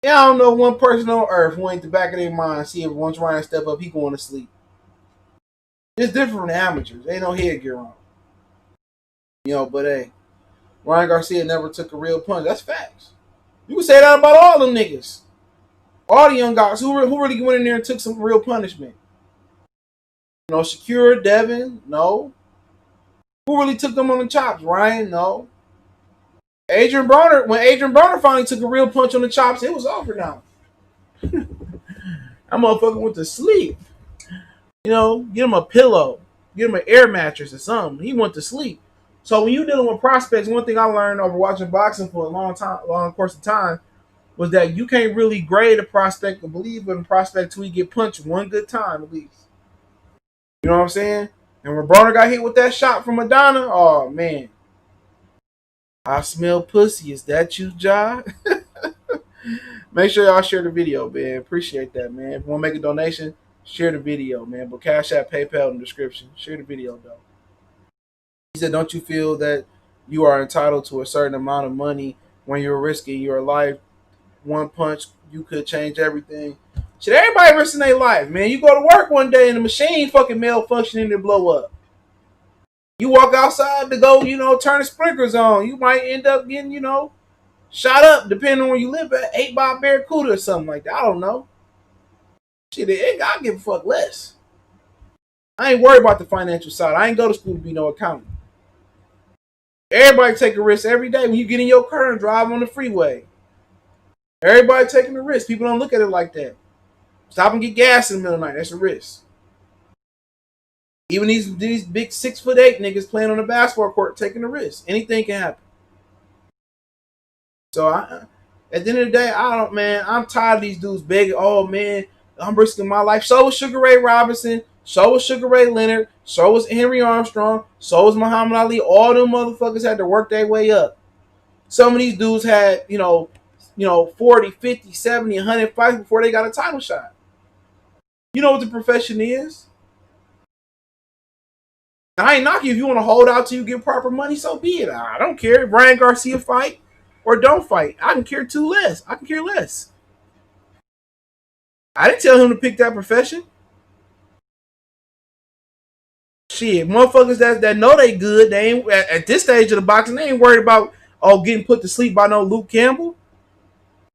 Yeah, I don't know one person on earth who ain't the back of their mind see if once Ryan step up, he going to sleep. It's different from the amateurs. Ain't no headgear on. But hey, Ryan Garcia never took a real punch. That's facts. You can say that about all them niggas. All the young guys who really went in there and took some real punishment. Shakur, Devin, no. Who really took them on the chops? Ryan, no. Adrian Broner, when Adrian Broner finally took a real punch on the chops, it was over now. That motherfucker went to sleep. Get him a pillow. Get him an air mattress or something. He went to sleep. So when you dealing with prospects, one thing I learned over watching boxing for a long course of time, was that you can't really grade a prospect or believe in a prospect till he get punched one good time at least. You know what I'm saying? And when Broner got hit with that shot from Madonna, oh man, I smell pussy. Is that you, Ja? Make sure y'all share the video, man. Appreciate that, man. If you want to make a donation, share the video, man. But Cash App, PayPal in the description. Share the video, though. He said, don't you feel that you are entitled to a certain amount of money when you're risking your life? One punch, you could change everything. Should everybody risking their life, man? You go to work one day and the machine fucking malfunctioning and blow up. You walk outside to go, turn the sprinklers on. You might end up getting, shot up, depending on where you live at, ate by a barracuda or something like that. I don't know. Shit, I give a fuck less. I ain't worried about the financial side. I ain't go to school to be no accountant. Everybody take a risk every day when you get in your car and drive on the freeway. Everybody taking a risk. People don't look at it like that. Stop and get gas in the middle of the night. That's a risk. Even these big 6'8" niggas playing on the basketball court taking a risk. Anything can happen. So at the end of the day, I'm tired of these dudes begging, oh man, I'm risking my life. So was Sugar Ray Robinson, so was Sugar Ray Leonard, so was Henry Armstrong, so was Muhammad Ali. All them motherfuckers had to work their way up. Some of these dudes had, 40, 50, 70, 100 fights before they got a title shot. You know what the profession is? I ain't knocking you. If you want to hold out till you get proper money, so be it. I don't care. If Ryan Garcia fight or don't fight, I can care less. I can care less. I didn't tell him to pick that profession. Shit, motherfuckers that know they good, they ain't at this stage of the boxing, they ain't worried about getting put to sleep by no Luke Campbell.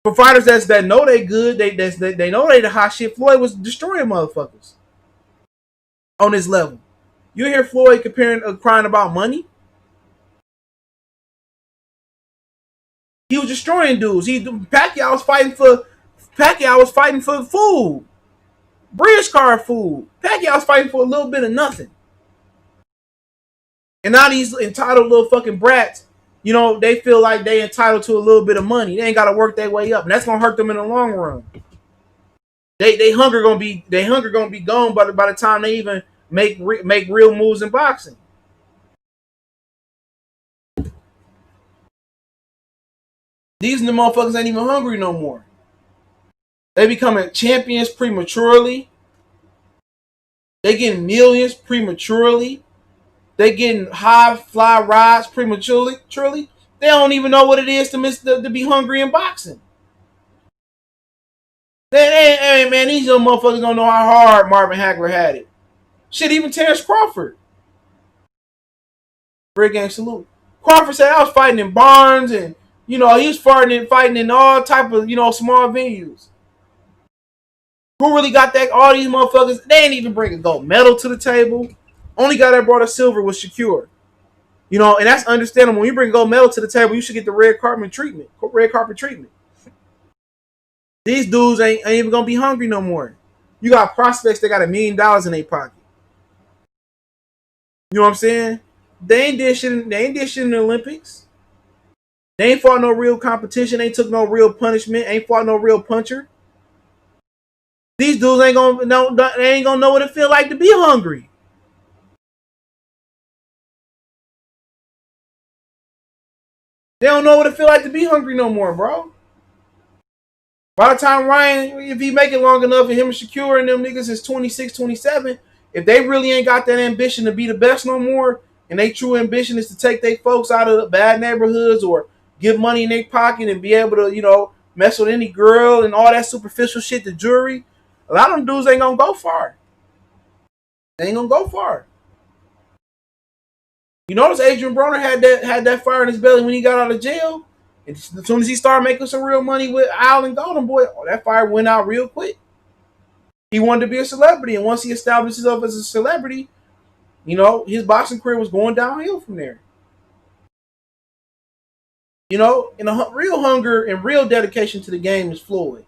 For fighters that know they good, they know they the hot shit. Floyd was destroying motherfuckers on this level. You hear Floyd crying about money? He was destroying dudes. Pacquiao was fighting for food, bridge card food. Pacquiao was fighting for a little bit of nothing. And now these entitled little fucking brats, they feel like they entitled to a little bit of money. They ain't got to work their way up, and that's gonna hurt them in the long run. They hunger gonna be gone by the time they even make real moves in boxing. These motherfuckers ain't even hungry no more. They becoming champions prematurely. They getting millions prematurely. They getting high fly rides prematurely. They don't even know what it is to be hungry in boxing. Hey, man, these young motherfuckers don't know how hard Marvin Hagler had it. Shit, even Terrence Crawford. Red Gang salute. Crawford said I was fighting in barns and he was fighting in all type of small venues. Who really got that? All these motherfuckers, they ain't even bring a gold medal to the table. Only guy that brought a silver was Shakur. And that's understandable. When you bring a gold medal to the table, you should get the red carpet treatment. These dudes ain't even gonna be hungry no more. You got prospects that got $1 million in their pocket. You know what I'm saying? They ain't did shit in the Olympics. They ain't fought no real competition. Ain't took no real punishment. Ain't fought no real puncher. These dudes ain't gonna know. They ain't gonna know what it feel like to be hungry. They don't know what it feel like to be hungry no more, bro. By the time Ryan, if he make it long enough, and him and Shakur and them niggas is 26, 27, if they really ain't got that ambition to be the best no more, and they true ambition is to take their folks out of the bad neighborhoods or get money in their pocket and be able to, mess with any girl and all that superficial shit, the jewelry, a lot of them dudes ain't gonna go far. They ain't gonna go far. You notice Adrian Broner had that fire in his belly when he got out of jail. And as soon as he started making some real money with Al and Golden Boy, that fire went out real quick. He wanted to be a celebrity, and once he established himself as a celebrity, his boxing career was going downhill from there. And a real hunger and real dedication to the game is Floyd.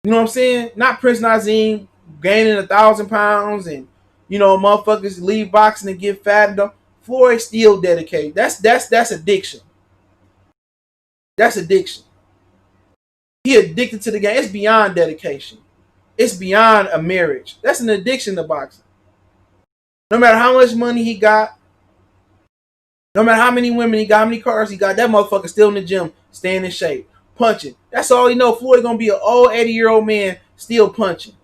You know what I'm saying? Not Prince Nazim gaining 1,000 pounds and motherfuckers leave boxing and get fat. Floyd still dedicated. That's addiction. That's addiction. He addicted to the game. It's beyond dedication. It's beyond a marriage. That's an addiction to boxing. No matter how much money he got, no matter how many women he got, how many cars he got, that motherfucker still in the gym, staying in shape, punching. That's all he know. Floyd gonna be an old 80-year-old man still punching,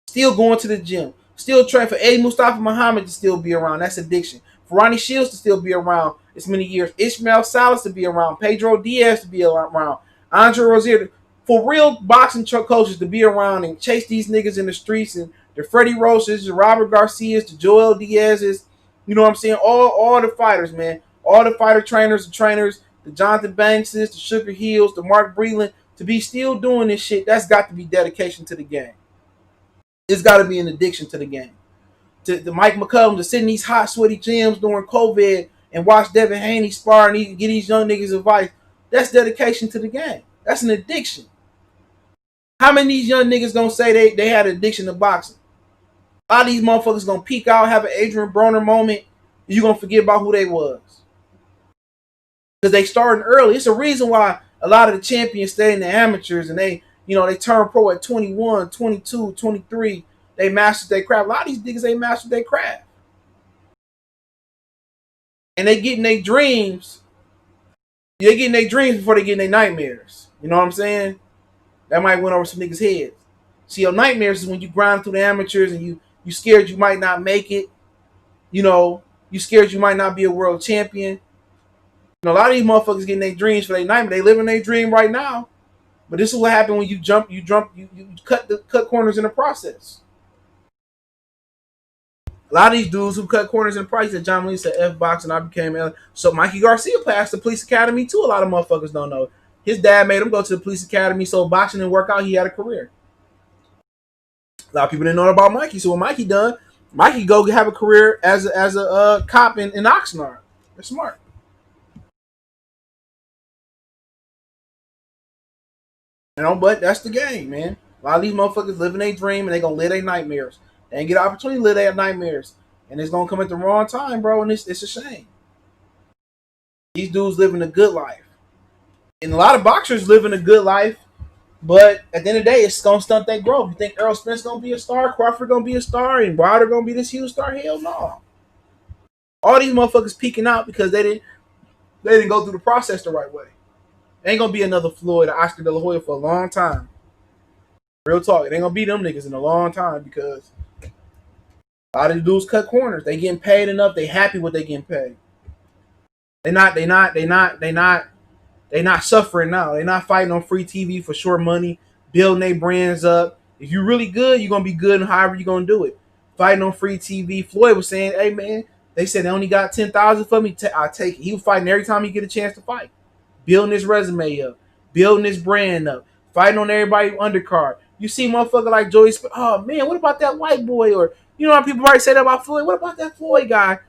still going to the gym, still training for Eddie Mustafa Muhammad to still be around. That's addiction. For Ronnie Shields to still be around as many years. Ishmael Salas to be around. Pedro Diaz to be around. Andre Rozier. For real boxing coaches to be around and chase these niggas in the streets, and the Freddie Roaches, the Robert Garcias, the Joel Diaz's, you know what I'm saying? All the fighters, man. All the fighter trainers, the Jonathan Bankses, the Sugar Hills, the Mark Breland, to be still doing this shit, that's got to be dedication to the game. It's got to be an addiction to the game. To the Mike McCullum to sit in these hot, sweaty gyms during COVID and watch Devin Haney spar and get these young niggas advice, that's dedication to the game. That's an addiction. How many of these young niggas gonna say they had an addiction to boxing? A lot of these motherfuckers gonna peak out, have an Adrian Broner moment, and you gonna forget about who they was. Because they starting early. It's a reason why a lot of the champions stay in the amateurs and they turn pro at 21, 22, 23. They mastered their craft. A lot of these niggas ain't mastered their craft. And they getting their dreams. They getting their dreams before they get their nightmares. You know what I'm saying? That might went over some niggas' heads. See, your nightmares is when you grind through the amateurs and you scared you might not make it. You scared you might not be a world champion. A lot of these motherfuckers getting their dreams for their nightmare. They living their dream right now. But this is what happened when you cut corners in the process. A lot of these dudes who cut corners in the process, John Lee said F boxing, I became L. So Mikey Garcia passed the police academy too. A lot of motherfuckers don't know. His dad made him go to the police academy, so boxing didn't work out. He had a career. A lot of people didn't know about Mikey. So what Mikey done, Mikey go have a career as a cop in Oxnard. They're smart. But that's the game, man. A lot of these motherfuckers living their dream and they gonna live their nightmares. They ain't get an opportunity to live their nightmares. And it's gonna come at the wrong time, bro, and it's a shame. These dudes living a good life. And a lot of boxers living a good life, but at the end of the day, it's gonna stunt their growth. You think Errol Spence gonna be a star, Crawford gonna be a star, and Wilder gonna be this huge star? Hell no. All these motherfuckers peeking out because they didn't go through the process the right way. Ain't gonna be another Floyd or Oscar De La Hoya for a long time. Real talk. It ain't gonna be them niggas in a long time because a lot of the dudes cut corners. They getting paid enough. They happy what they getting paid. They not suffering now. They not fighting on free TV for short money, building their brands up. If you're really good, you're gonna be good and however you're gonna do it. Fighting on free TV. Floyd was saying, hey man, they said they only got 10,000 for me. I'll take it. He was fighting every time he get a chance to fight. Building his resume up, building his brand up, fighting on everybody undercard. You see motherfucker like Joey Spence, oh man, what about that white boy? Or you know how people probably say that about Floyd? What about that Floyd guy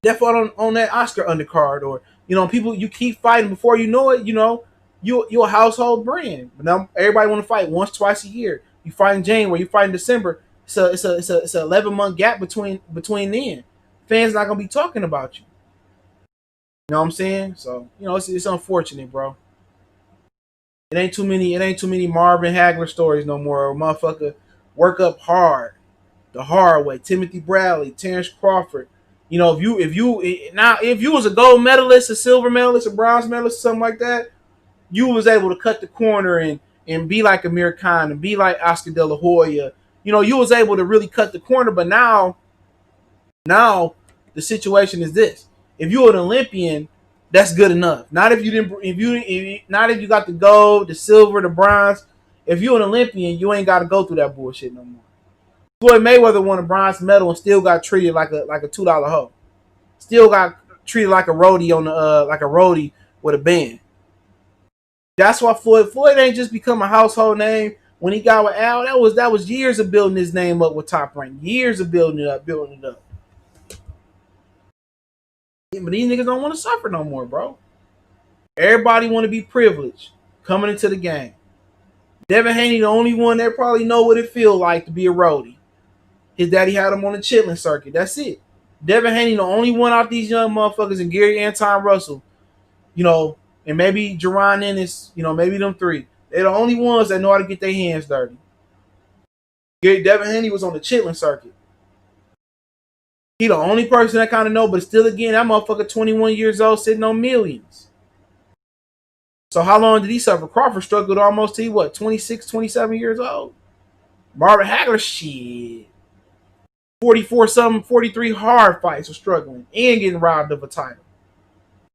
that fought on that Oscar undercard? Or people, you keep fighting before you know it, you're a household brand. But now everybody want to fight once, twice a year. You fight in January, you fight in December. It's a 11-month gap between then. Fans not gonna be talking about you. You know what I'm saying? So, it's unfortunate, bro. It ain't too many Marvin Hagler stories no more. Motherfucker work up hard, the hard way. Timothy Bradley, Terrence Crawford. If you was a gold medalist, a silver medalist, a bronze medalist, something like that, you was able to cut the corner and be like Amir Khan and be like Oscar De La Hoya. You was able to really cut the corner, but now the situation is this. If you're an Olympian, that's good enough. Not if you got the gold, the silver, the bronze. If you're an Olympian, you ain't got to go through that bullshit no more. Floyd Mayweather won a bronze medal and still got treated like a $2 hoe. Still got treated like a roadie with a band. That's why Floyd ain't just become a household name when he got with Al. That was years of building his name up with Top Rank. Years of building it up. But these niggas don't want to suffer no more, bro. Everybody want to be privileged coming into the game. Devin Haney, the only one that probably know what it feel like to be a roadie. His daddy had him on the chitlin circuit. That's it. Devin Haney, the only one out these young motherfuckers, and Gary Anton Russell, and maybe Jerron Ennis, maybe them three. They're the only ones that know how to get their hands dirty. Devin Haney was on the chitlin circuit. He the only person that kind of know, but still, again, that motherfucker 21 years old sitting on millions. So how long did he suffer? Crawford struggled almost to, what, 26, 27 years old? Marvin Hagler, shit. 44-something, 43 hard fights of struggling and getting robbed of a title.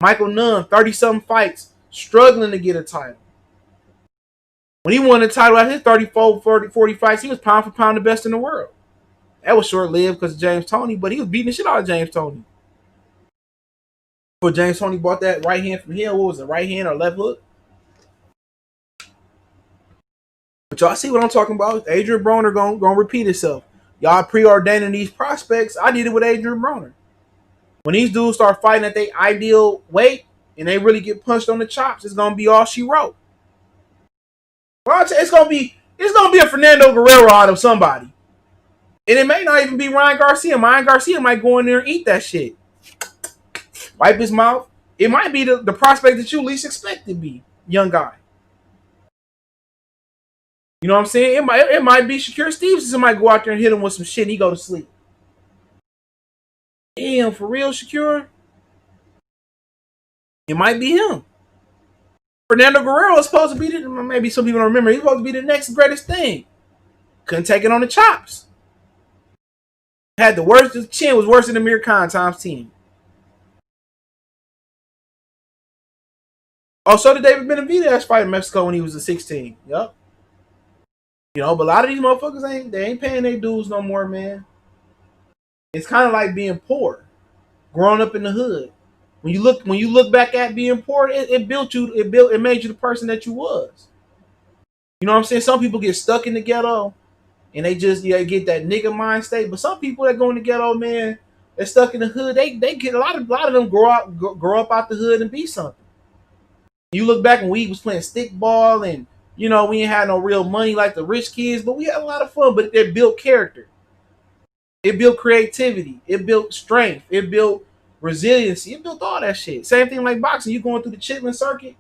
Michael Nunn, 30-something fights, struggling to get a title. When he won the title at his 34, 40 fights, he was pound for pound the best in the world. That was short-lived because of James Toney, but he was beating the shit out of James Toney. But James Toney bought that right hand from him. What was it, right hand or left hook? But y'all see what I'm talking about? Adrian Broner gonna repeat itself. Y'all preordaining these prospects. I did it with Adrian Broner. When these dudes start fighting at their ideal weight and they really get punched on the chops, it's gonna be all she wrote. Well, it's gonna be a Fernando Guerrero out of somebody. And it may not even be Ryan Garcia. Ryan Garcia might go in there and eat that shit. Wipe his mouth. It might be the prospect that you least expect to be. Young guy. You know what I'm saying? It might be Shakur Stevenson might go out there and hit him with some shit and he go to sleep. Damn, for real, Shakur? It might be him. Fernando Guerrero is supposed to be maybe some people don't remember, he's supposed to be the next greatest thing. Couldn't take it on the chops. Had the worst, his chin was worse than Amir Khan times 10. Oh, so did David Benavidez fight in Mexico when he was a 16. Yup. But a lot of these motherfuckers ain't paying their dues no more, man. It's kind of like being poor, growing up in the hood. When you look back at being poor, it built you. It made you the person that you was. You know what I'm saying? Some people get stuck in the ghetto, and they just get that nigga mind state. But some people that go in the ghetto, man, they're stuck in the hood. They get a lot of them grow up out the hood and be something. You look back when we was playing stickball and we ain't had no real money like the rich kids, but we had a lot of fun. But it built character. It built creativity. It built strength. It built resiliency. It built all that shit. Same thing like boxing. You going through the chitlin circuit.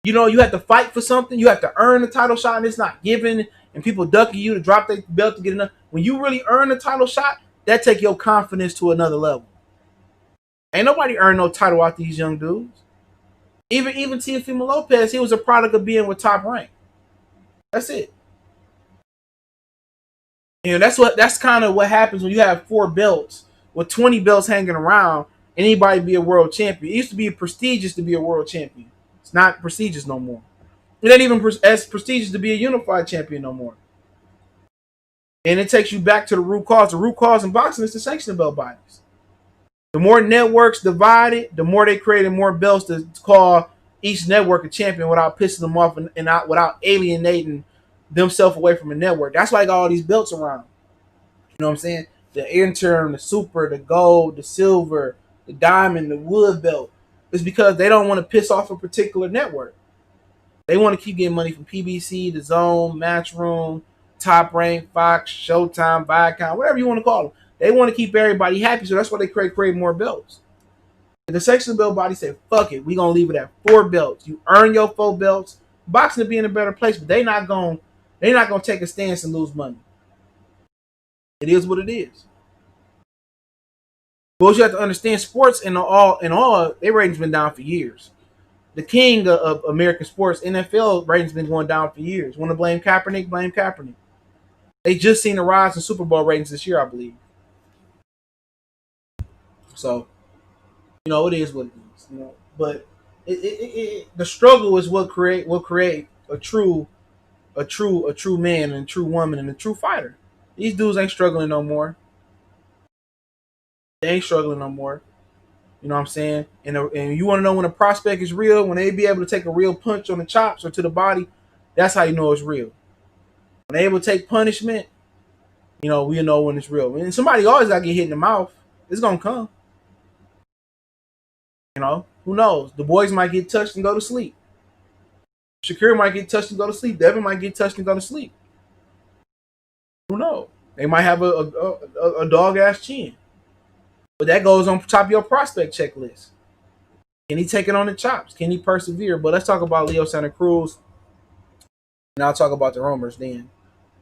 You have to fight for something. You have to earn the title shot, and it's not given. And people ducking you to drop their belt to get enough. When you really earn the title shot, that take your confidence to another level. Ain't nobody earned no title out these young dudes. Even Teofimo Lopez, he was a product of being with Top Rank. That's it. That's kind of what happens when you have 4 belts with 20 belts hanging around. Anybody be a world champion. It used to be prestigious to be a world champion. It's not prestigious no more. It ain't even as prestigious to be a unified champion no more. And it takes you back to the root cause. The root cause in boxing is the sanctioning belt bodies. The more networks divided, the more they created more belts to call each network a champion without pissing them off and without alienating themselves away from the network. That's why I got all these belts around. You know what I'm saying? The intern, the super, the gold, the silver, the diamond, the wood belt. It's because they don't want to piss off a particular network. They want to keep getting money from PBC, The Zone, Matchroom, Top Rank, Fox, Showtime, Viacom, whatever you want to call them. They want to keep everybody happy, so that's why they create more belts. And the section belt body said, fuck it, we going to leave it at 4 belts. You earn your 4 belts. Boxing to be in a better place, but they're not going to take a stance and lose money. It is what it is. But you have to understand, sports in all, their ratings been down for years. The king of American sports, NFL ratings been going down for years. Want to blame Kaepernick? Blame Kaepernick. They just seen a rise in Super Bowl ratings this year, I believe. So, it is what it is. But the struggle is what create a true man and a true woman and a true fighter. These dudes ain't struggling no more. They ain't struggling no more. You know what I'm saying? And you want to know when a prospect is real, when they be able to take a real punch on the chops or to the body, that's how you know it's real. When they able to take punishment, we know when it's real. And somebody always got to get hit in the mouth. It's going to come. Who knows? The boys might get touched and go to sleep. Shakur might get touched and go to sleep. Devin might get touched and go to sleep. Who knows? They might have a dog-ass chin. But that goes on top of your prospect checklist. Can he take it on the chops? Can he persevere? But let's talk about Leo Santa Cruz, and I'll talk about the rumors then.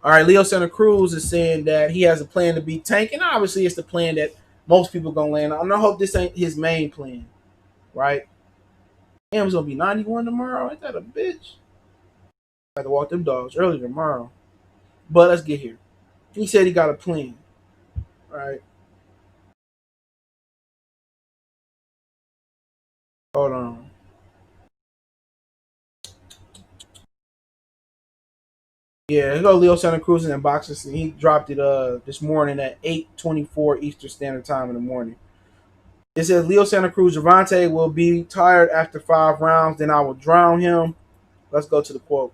All right, Leo Santa Cruz is saying that he has a plan to beat Tank, and obviously it's the plan that most people gonna land on. I hope this ain't his main plan, right? Damn, it's gonna be 91 tomorrow. Ain't that a bitch? I have to walk them dogs early tomorrow. But let's get here. He said he got a plan, right? Hold on. Yeah, here go Leo Santa Cruz in boxing. He dropped it this morning at 8:24 Eastern Standard Time in the morning. It says Leo Santa Cruz, Gervonta will be tired after 5 rounds, then I will drown him. Let's go to the quote.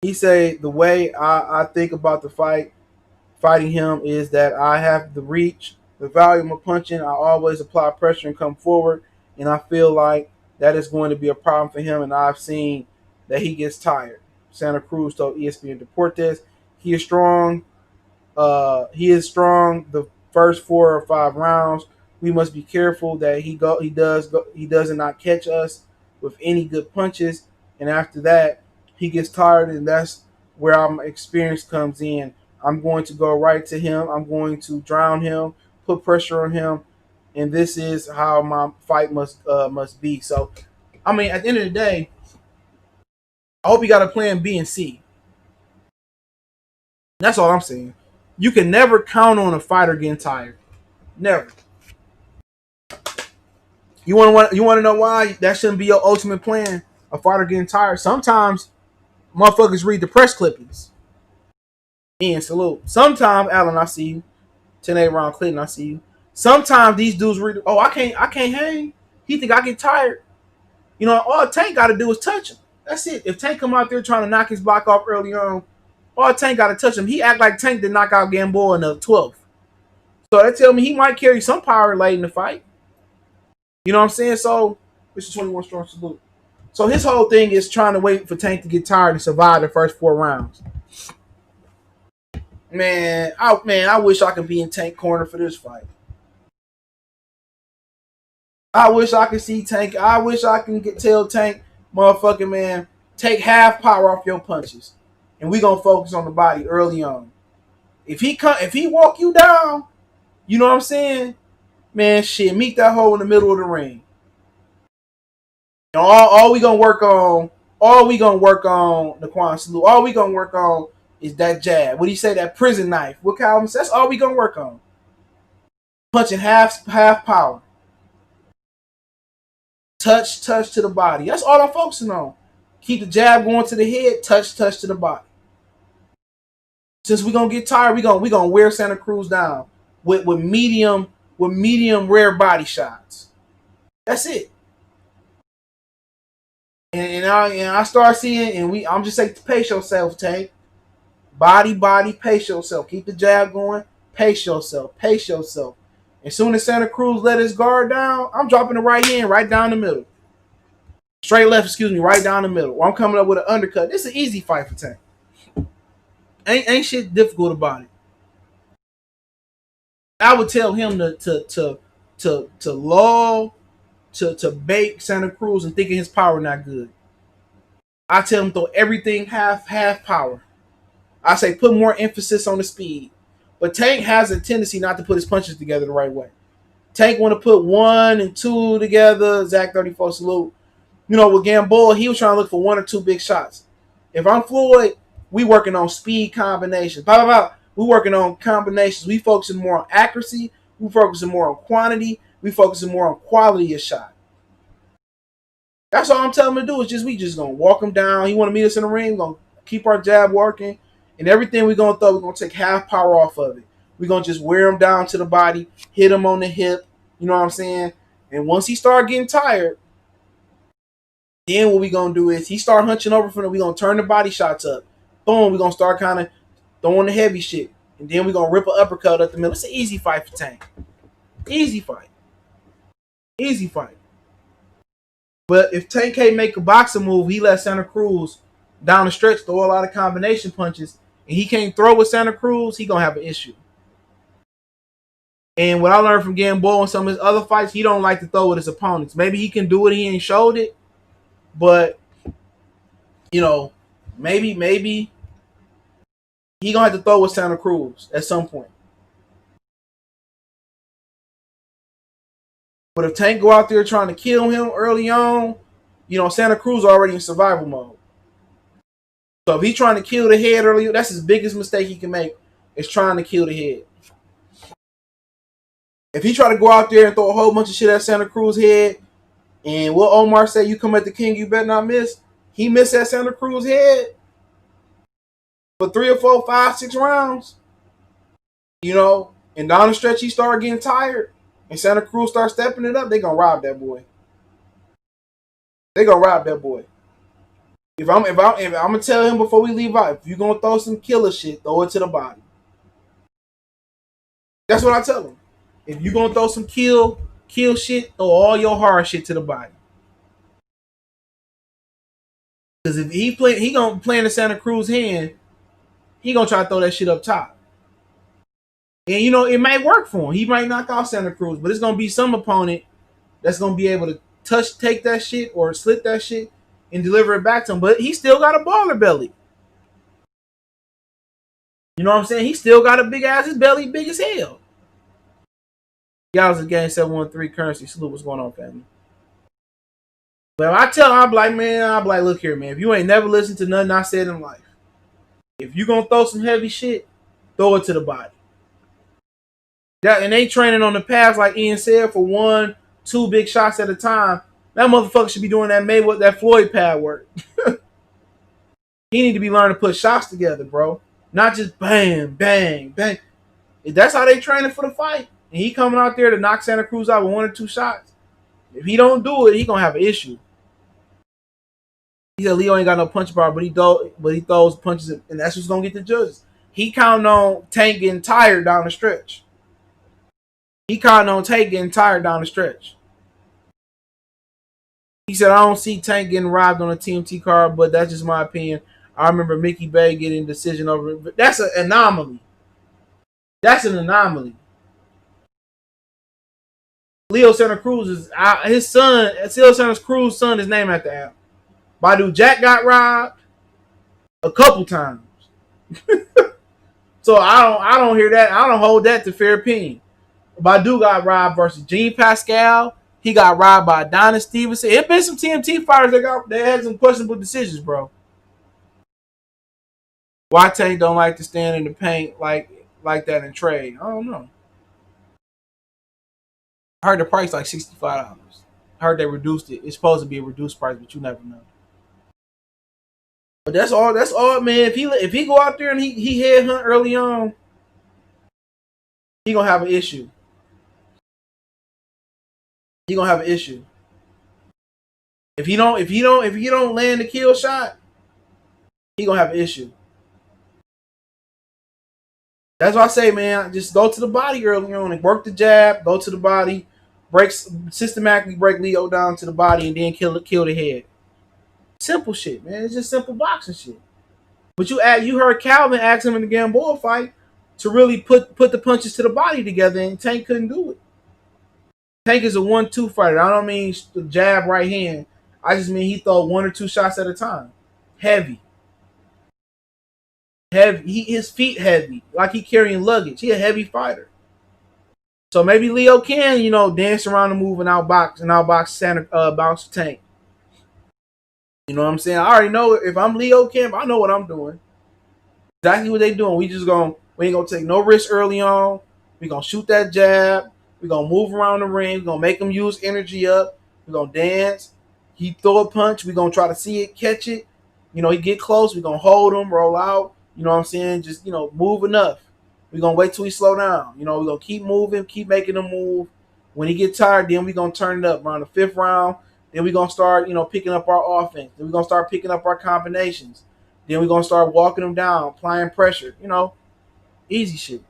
He say the way I think about the fighting him is that I have the reach, the volume of punching. I always apply pressure and come forward, and I feel like that is going to be a problem for him. And I've seen that he gets tired. Santa Cruz told ESPN Deportes he is strong. He is strong the first 4 or 5 rounds. We must be careful that he does not catch us with any good punches, and after that he gets tired, and that's where our experience comes in. I'm going to go right to him. I'm going to drown him, put pressure on him, and this is how my fight must be. So, I mean, at the end of the day, I hope you got a plan B and C. That's all I'm saying. You can never count on a fighter getting tired. Never. You want to know why that shouldn't be your ultimate plan? A fighter getting tired. Sometimes motherfuckers read the press clippings. Ian, salute. Sometimes, Alan, I see you. 10-8 round Clinton, I see you. Sometimes these dudes read. Oh, I can't hang. He think I get tired. You know, all Tank got to do is touch him. That's it. If Tank come out there trying to knock his block off early on, all Tank got to touch him. He act like Tank did knock out Gamboa in the 12th. So that tell me he might carry some power late in the fight. You know what I'm saying? So, Mr. 21 strong salute. So his whole thing is trying to wait for Tank to get tired and survive the first 4 rounds. Man, I wish I could be in Tank corner for this fight. I wish I could see Tank. I wish I can tell Tank, motherfucking man, take half power off your punches, and we gonna focus on the body early on. If he walk you down, you know what I'm saying? Man, shit, meet that hole in the middle of the ring. All we gonna work on, Naquan Salute. All we gonna work on is that jab. What do you say? That prison knife. What Calvin says? That's all we gonna work on. Punching half power. Touch to the body. That's all I'm focusing on. Keep the jab going to the head. Touch to the body. Since we gonna get tired, we gonna wear Santa Cruz down with medium rare body shots. That's it. And I start seeing, and I'm just saying, pace yourself, Tank. Body, pace yourself. Keep the jab going. Pace yourself. As soon as Santa Cruz let his guard down, I'm dropping the right hand right down the middle. Straight left, right down the middle. Or I'm coming up with an undercut. This is an easy fight for Tank. Ain't shit difficult about it. I would tell him to lull, to bait Santa Cruz and thinking his power not good. I tell him throw everything half power. I say put more emphasis on the speed. But Tank has a tendency not to put his punches together the right way. Tank want to put 1 and 2 together. Zach 34 salute. You know, with Gamboa, he was trying to look for 1 or 2 big shots. If I'm Floyd, we working on speed combinations. We working on combinations. We focusing more on accuracy. We focusing more on quantity. We focusing more on quality of shot. That's all I'm telling him to do. Is we just gonna walk him down. He want to meet us in the ring. We're gonna keep our jab working, and everything we're gonna throw, we're gonna take half power off of it. We're gonna just wear him down to the body, hit him on the hip. You know what I'm saying? And once he start getting tired, then what we gonna do is he start hunching over from him. We gonna turn the body shots up. Boom. We gonna start kind of throwing the heavy shit, and then we gonna rip an uppercut up the middle. It's an easy fight for Tank. Easy fight. But if Tank can't make a boxing move, he let Santa Cruz down the stretch throw a lot of combination punches, and he can't throw with Santa Cruz, he gonna have an issue. And what I learned from Gamboa in some of his other fights, he don't like to throw with his opponents. Maybe he can do it, he ain't showed it, but you know, maybe he gonna have to throw with Santa Cruz at some point. But if Tank go out there trying to kill him early on, Santa Cruz already in survival mode. So if he's trying to kill the head early, that's his biggest mistake he can make, is trying to kill the head. If he try to go out there and throw a whole bunch of shit at Santa Cruz head, and what Omar said, you come at the king, you better not miss. He missed that Santa Cruz head for 3 or 4, 5, 6 rounds. And down the stretch he started getting tired, and Santa Cruz start stepping it up. They gonna rob that boy. They gonna rob that boy. If I'm gonna tell him before we leave out, if you gonna throw some killer shit, throw it to the body. That's what I tell him. If you gonna throw some kill shit, throw all your hard shit to the body. Because if he gonna play in the Santa Cruz hand, he gonna try to throw that shit up top. And it might work for him. He might knock out Santa Cruz, but it's gonna be some opponent that's gonna be able to take that shit or slit that shit and deliver it back to him. But he still got a baller belly. You know what I'm saying? He still got a big ass. His belly big as hell. Y'all was a game 713 currency. Salute. What's going on, family? But if I tell him, I'm like, look here, man. If you ain't never listened to nothing I said in life, if you gonna throw some heavy shit, throw it to the body. And they training on the pads, like Ian said, for 1, 2 big shots at a time. That motherfucker should be doing that Mayweather, that Floyd pad work. He need to be learning to put shots together, bro. Not just bang, bang, bang. If that's how they training for the fight, and he coming out there to knock Santa Cruz out with 1 or 2 shots, if he don't do it, he gonna have an issue. He said Leo ain't got no punch power, but he throws punches, and that's what's gonna get the judges. He counting on Tank getting tired down the stretch. He said, I don't see Tank getting robbed on a TMT card, but that's just my opinion. I remember Mickey Bay getting a decision over it. But that's an anomaly. That's an anomaly. Leo Santa Cruz is his son. Leo Santa Cruz's son is named after him. Badu Jack got robbed a couple times. So I don't hear that. I don't hold that to fair opinion. Badu got robbed versus Gene Pascal. He got robbed by Adonis Stevenson. It been some TMT fighters that had some questionable decisions, bro. Why Tank don't like to stand in the paint like that and trade? I don't know. I heard the price like $65. I heard they reduced it. It's supposed to be a reduced price, but you never know. But that's all. That's all, man. If he go out there and he headhunt early on, he gonna have an issue. He gonna have an issue. If you don't land the kill shot, he gonna have an issue. That's why I say, man, just go to the body early on and work the jab, go to the body, systematically break Leo down to the body, and then kill the head. Simple shit, man. It's just simple boxing shit. But you heard Calvin ask him in the Gamboa fight to really put the punches to the body together, and Tank couldn't do it. Tank is a 1-2 fighter. I don't mean the jab right hand. I just mean he throw 1 or 2 shots at a time. Heavy. His feet heavy, like he carrying luggage. He a heavy fighter. So maybe Leo can, dance around the move and outbox Tank. You know what I'm saying? I already know if I'm Leo Camp, I know what I'm doing. Exactly what they doing. We ain't gonna take no risk early on. We gonna shoot that jab. We gonna move around the ring. We gonna make him use energy up. We gonna dance. He throw a punch. We gonna try to see it, catch it. He get close. We gonna hold him, roll out. You know what I'm saying? Just move enough. We gonna wait till he slow down. We gonna keep moving, keep making him move. When he get tired, then we gonna turn it up around the 5th round. Then we're going to start, picking up our offense. Then we're going to start picking up our combinations. Then we're going to start walking them down, applying pressure. Easy shit.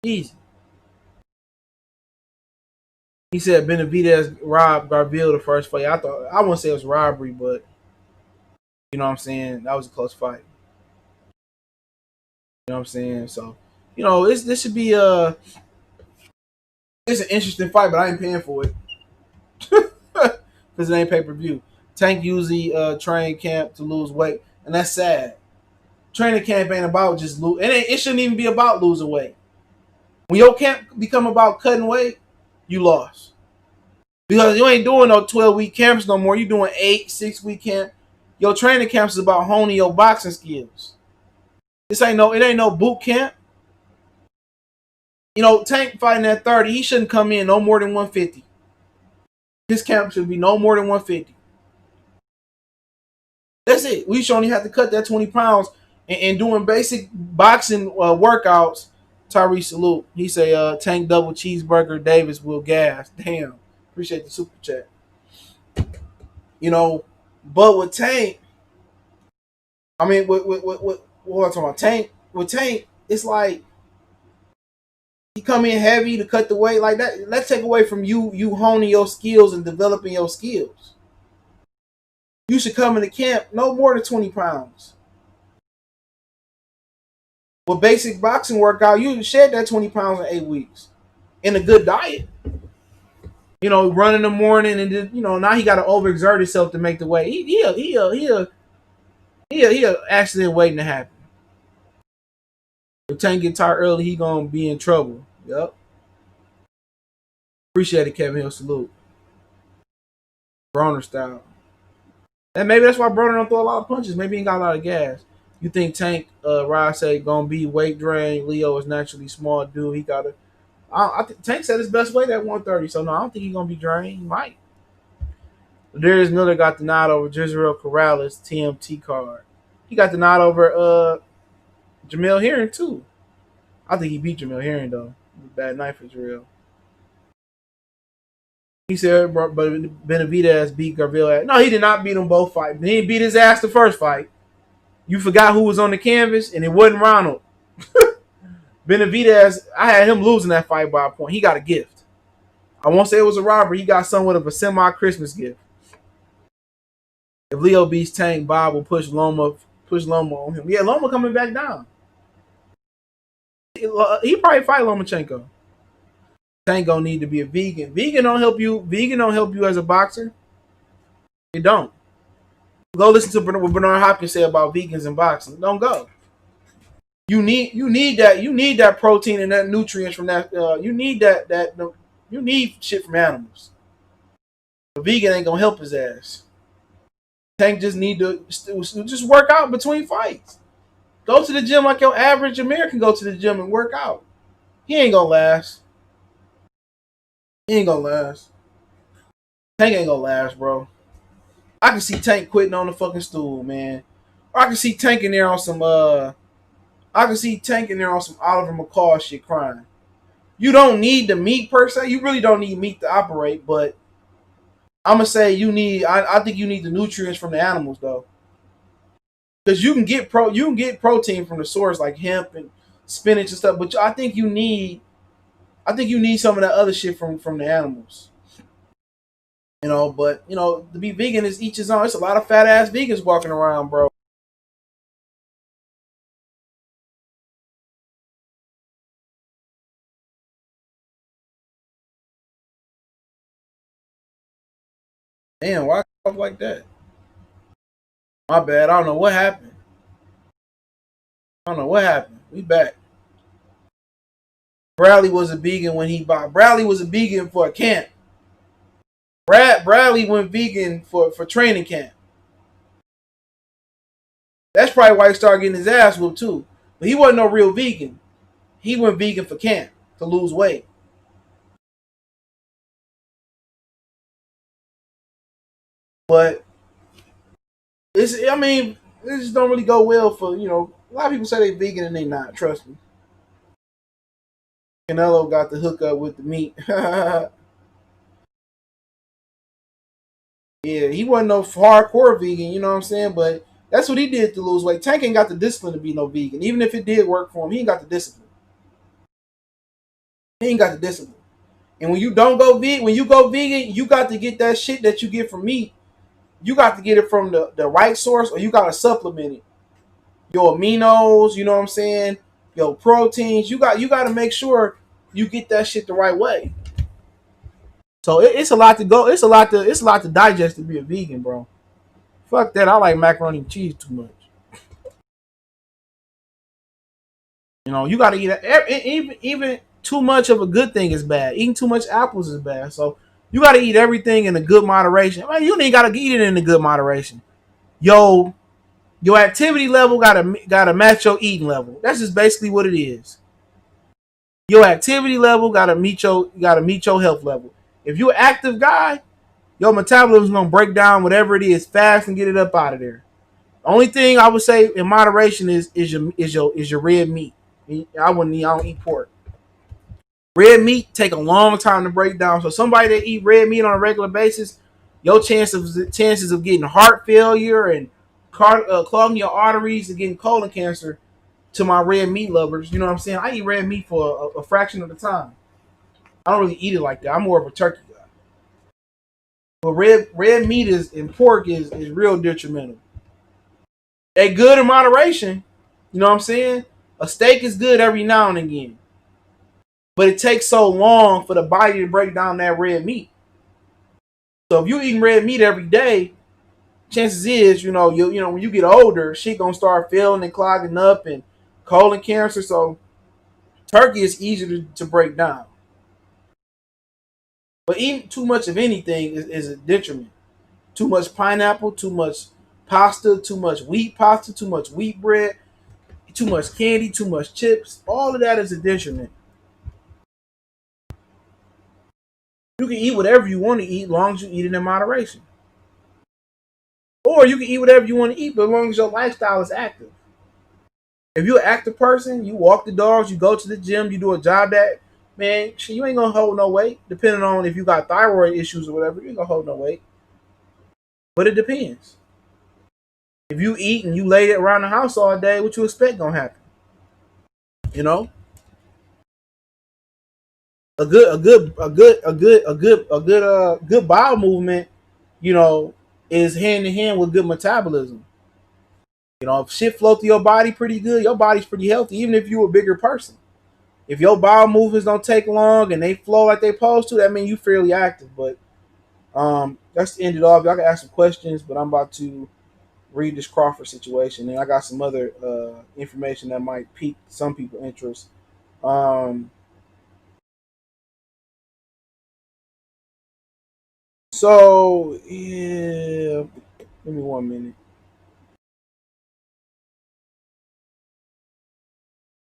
Easy. He said Benavidez robbed Garville the first fight. I wouldn't say it was robbery, but you know what I'm saying? That was a close fight. You know what I'm saying? So, this should be It's an interesting fight, but I ain't paying for it because it ain't pay per view. Tank usually train camp to lose weight, and that's sad. Training camp ain't about just lose. It shouldn't even be about losing weight. When your camp become about cutting weight, you lost because you ain't doing no 12-week camps no more. You doing 8, 6-week camp. Your training camps is about honing your boxing skills. It ain't no boot camp. Tank fighting at 30, he shouldn't come in no more than 150. His camp should be no more than 150. That's it. We should only have to cut that 20 pounds and doing basic boxing workouts. Tyree salute. He say Tank double cheeseburger Davis will gas. Damn. Appreciate the super chat. But with Tank, I mean what I'm talking about, Tank, with Tank, it's like he come in heavy to cut the weight like that. Let's take away from you honing your skills and developing your skills. You should come into camp no more than 20 pounds. With basic boxing workout, you shed that 20 pounds in 8 weeks. In a good diet. Run in the morning and then, now he got to overexert himself to make the weight. He'll accident waiting to happen. If Tank get tired early, he gonna be in trouble. Yep. Appreciate it, Kevin Hill. Salute. Broner style. And maybe that's why Broner don't throw a lot of punches. Maybe he ain't got a lot of gas. You think Tank, Rod say, gonna be weight drain? Leo is naturally small dude. He gotta. I think Tank said his best weight at 130. So no, I don't think he's gonna be drained. He might. Darius Miller got the nod over Jezreel Corrales TMT card. He got the nod over Jamel Herring too. I think he beat Jamel Herring though. Bad night for Jezreel. He said, but Benavidez beat Garville. No, he did not beat them both fights. He didn't beat his ass the first fight. You forgot who was on the canvas, and it wasn't Ronald. Benavidez, I had him losing that fight by a point. He got a gift. I won't say it was a robbery. He got somewhat of a semi-Christmas gift. If Leo beats Tank, Bob will push Loma on him. Yeah, Loma coming back down. He probably fight Lomachenko. Tank gonna need to be a vegan. Vegan don't help you. Vegan don't help you as a boxer. It don't. Go listen to what Bernard Hopkins said about vegans and boxing. Don't go. You need that protein and that nutrients from that. You need you need shit from animals. The vegan ain't gonna help his ass. Tank just need to just work out between fights. Go to the gym like your average American go to the gym and work out. He ain't gonna last. He ain't gonna last. Tank ain't gonna last, bro. I can see Tank quitting on the fucking stool, man. Or I can see Tank in there on some Oliver McCall shit crying. You don't need the meat per se. You really don't need meat to operate, but I'm gonna say I think you need the nutrients from the animals though. Because you can get protein from the source like hemp and spinach and stuff, but I think you need some of that other shit from the animals. But to be vegan is each his own. It's a lot of fat ass vegans walking around, bro. Damn, why talk like that? My bad. I don't know what happened. We back. Bradley was a vegan when he bought. Bradley was a vegan for a camp. Bradley went vegan for training camp. That's probably why he started getting his ass whooped too. But he wasn't no real vegan. He went vegan for camp to lose weight. But it just don't really go well for, a lot of people say they vegan and they not, trust me. Canelo got the hookup with the meat. Yeah, he wasn't no hardcore vegan, you know what I'm saying? But that's what he did to lose weight. Tank ain't got the discipline to be no vegan. Even if it did work for him, he ain't got the discipline. He ain't got the discipline. And when you don't go vegan, you got to get that shit that you get from meat. You got to get it from the right source, or you got to supplement it. Your aminos, you know what I'm saying? Your proteins, you got to make sure you get that shit the right way. So it's a lot to go. It's a lot to digest to be a vegan, bro. Fuck that. I like macaroni and cheese too much. You know, you gotta eat even too much of a good thing is bad. Eating too much apples is bad. So you gotta eat everything in a good moderation. I mean, you ain't gotta eat it in a good moderation. Yo, your activity level gotta match your eating level. That's just basically what it is. Your activity level gotta meet your health level. If you're an active guy, your metabolism is gonna break down whatever it is fast and get it up out of there. The only thing I would say in moderation is your red meat. I don't eat pork. Red meat take a long time to break down. So somebody that eat red meat on a regular basis, your chances of getting heart failure and clogging your arteries and getting colon cancer. To my red meat lovers, you know what I'm saying? I eat red meat for a fraction of the time. I don't really eat it like that. I'm more of a turkey guy. But red meat is and pork is real detrimental. They good in moderation. You know what I'm saying? A steak is good every now and again. But it takes so long for the body to break down that red meat. So if you eating red meat every day, chances is, you know when you get older, shit gonna start filling and clogging up and colon cancer. So turkey is easier to break down. But eating too much of anything is a detriment. Too much pineapple, too much pasta, too much wheat pasta, too much wheat bread, too much candy, too much chips. All of that is a detriment. You can eat whatever you want to eat as long as you eat it in moderation. Or you can eat whatever you want to eat, but as long as your lifestyle is active. If you're an active person, you walk the dogs, you go to the gym, you do a job that, man, you ain't gonna hold no weight. Depending on if you got thyroid issues or whatever, you ain't gonna hold no weight. But it depends. If you eat and you lay it around the house all day, what you expect gonna happen? You know, good bowel movement, is hand in hand with good metabolism. If shit flow through your body pretty good, your body's pretty healthy, even if you're a bigger person. If your bowel movements don't take long and they flow like they supposed to, that means you fairly active. But that's to end it off. Y'all can ask some questions, but I'm about to read this Crawford situation, and I got some other information that might pique some people's interest. Um, so yeah, give me 1 minute.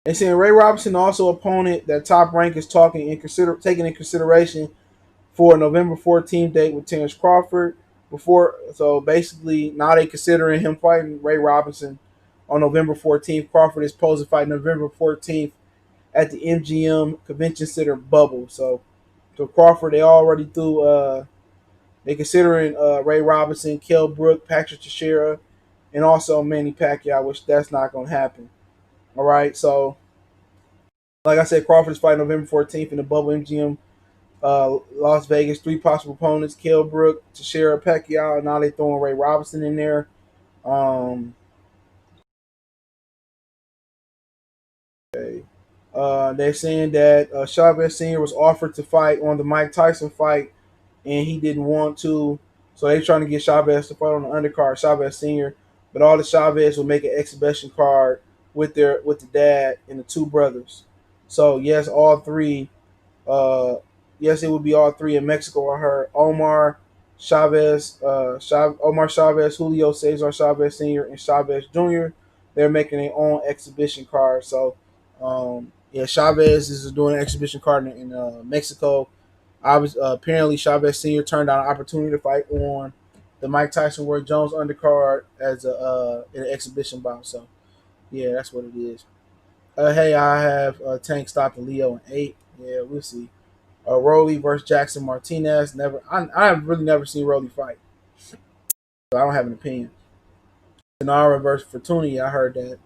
They saying Ray Robinson also opponent that Top Rank is taking in consideration for a November 14th date with Terrence Crawford. So basically now they considering him fighting Ray Robinson on November 14th. Crawford is supposed to fight November 14th at the MGM Convention Center bubble. So Crawford, they already threw. They considering Ray Robinson, Kell Brook, Patrick Teixeira, and also Manny Pacquiao, which that's not going to happen. All right, so like I said, Crawford is fighting November 14th in the bubble MGM Las Vegas. 3 possible opponents: Kell Brook, Teixeira, Pacquiao. And now they throwing Ray Robinson in there. Um, okay. They're saying that Chavez Sr. was offered to fight on the Mike Tyson fight, and he didn't want to. So they're trying to get Chavez to fight on the undercard, Chavez Sr. But all the Chavez will make an exhibition card with the dad and the 2 brothers. So yes, all 3. Yes, it would be all 3 in Mexico. I heard Omar Chavez, Julio Cesar Chavez Sr., and Chavez Jr. They're making their own exhibition card. So, yeah, Chavez is doing an exhibition card in Mexico. Apparently Chavez Sr. turned down an opportunity to fight on the Mike Tyson Roy Jones undercard as an exhibition bout. So, yeah, that's what it is. Hey, I have Tank stopping Leo in 8. Yeah, we'll see. Rolly versus Jackson Martinez. I've really never seen Rolly fight, so I don't have an opinion. Denara versus Fortuny. I heard that.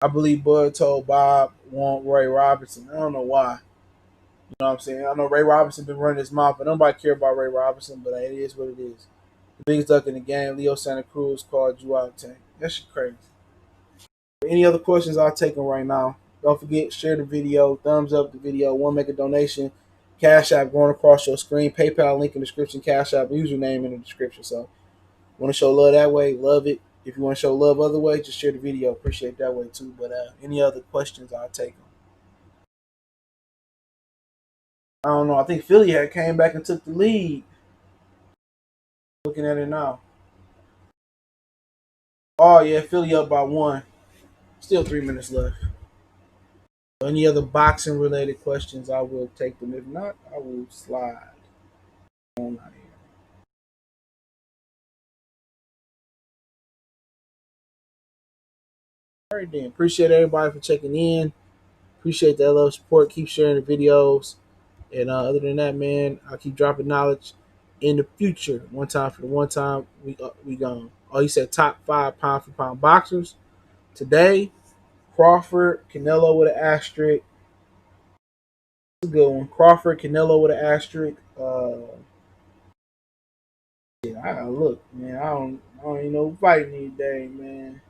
I believe Bud told Bob want Ray Robinson. I don't know why. You know what I'm saying? I know Ray Robinson been running his mouth, but nobody care about Ray Robinson. But it is what it is. The biggest duck in the game, Leo Santa Cruz, called you out, Tank. That shit crazy. Any other questions? I'll take them right now. Don't forget, share the video, thumbs up the video, make a donation. Cash App going across your screen. PayPal link in the description. Cash App username in the description. So, want to show love that way? Love it. If you want to show love other way, just share the video. Appreciate that way too. But any other questions, I'll take them. I don't know. I think Philly had came back and took the lead. Looking at it now. Oh yeah, Philly up by 1. Still 3 minutes left. Any other boxing related questions, I will take them. If not, I will slide on out here. All right then. Appreciate everybody for checking in. Appreciate that love support. Keep sharing the videos. And other than that, man, I'll keep dropping knowledge in the future. One time for the one time, we gone. Oh, he said top 5 pound for pound boxers today. Crawford, Canelo with an asterisk. That's a good one. Crawford, Canelo with an asterisk. Yeah, I gotta look, man. I don't even know who fighting these days, man.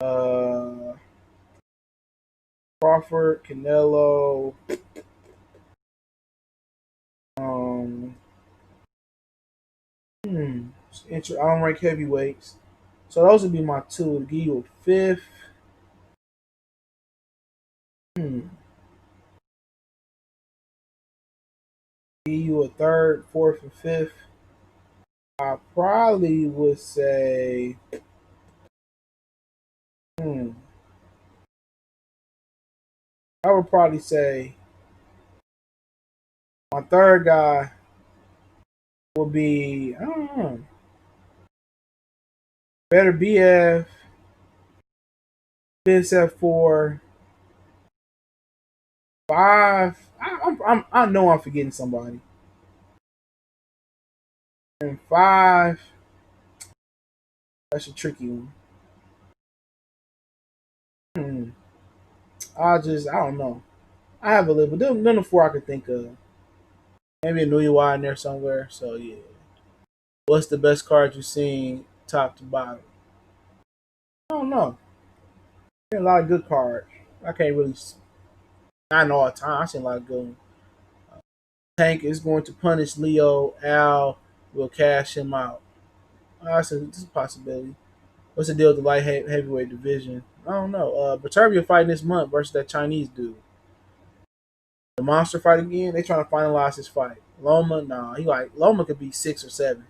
Uh, Crawford, Canelo. Um, I don't rank heavyweights, so those would be my 2. To give you a 5th. Give you a 3rd, 4th, and 5th. I probably would say. Hmm, I would probably say my 3rd guy would be. I don't know. Better BF. Spence at 4. 5. I know I'm forgetting somebody. And 5. That's a tricky one. Hmm. I don't know. I have a little, but them the 4 I could think of. Maybe a New Y in there somewhere. So yeah. What's the best card you've seen, top to bottom? I don't know. There's a lot of good cards. I can't really. I know all the time. I've seen a lot of good ones. Tank is going to punish Leo. Al will cash him out. That's a possibility. What's the deal with the light heavyweight division? I don't know. Viterbi fighting this month versus that Chinese dude. The monster fight again. They trying to finalize his fight. Loma, nah. He like Loma could be 6 or 7.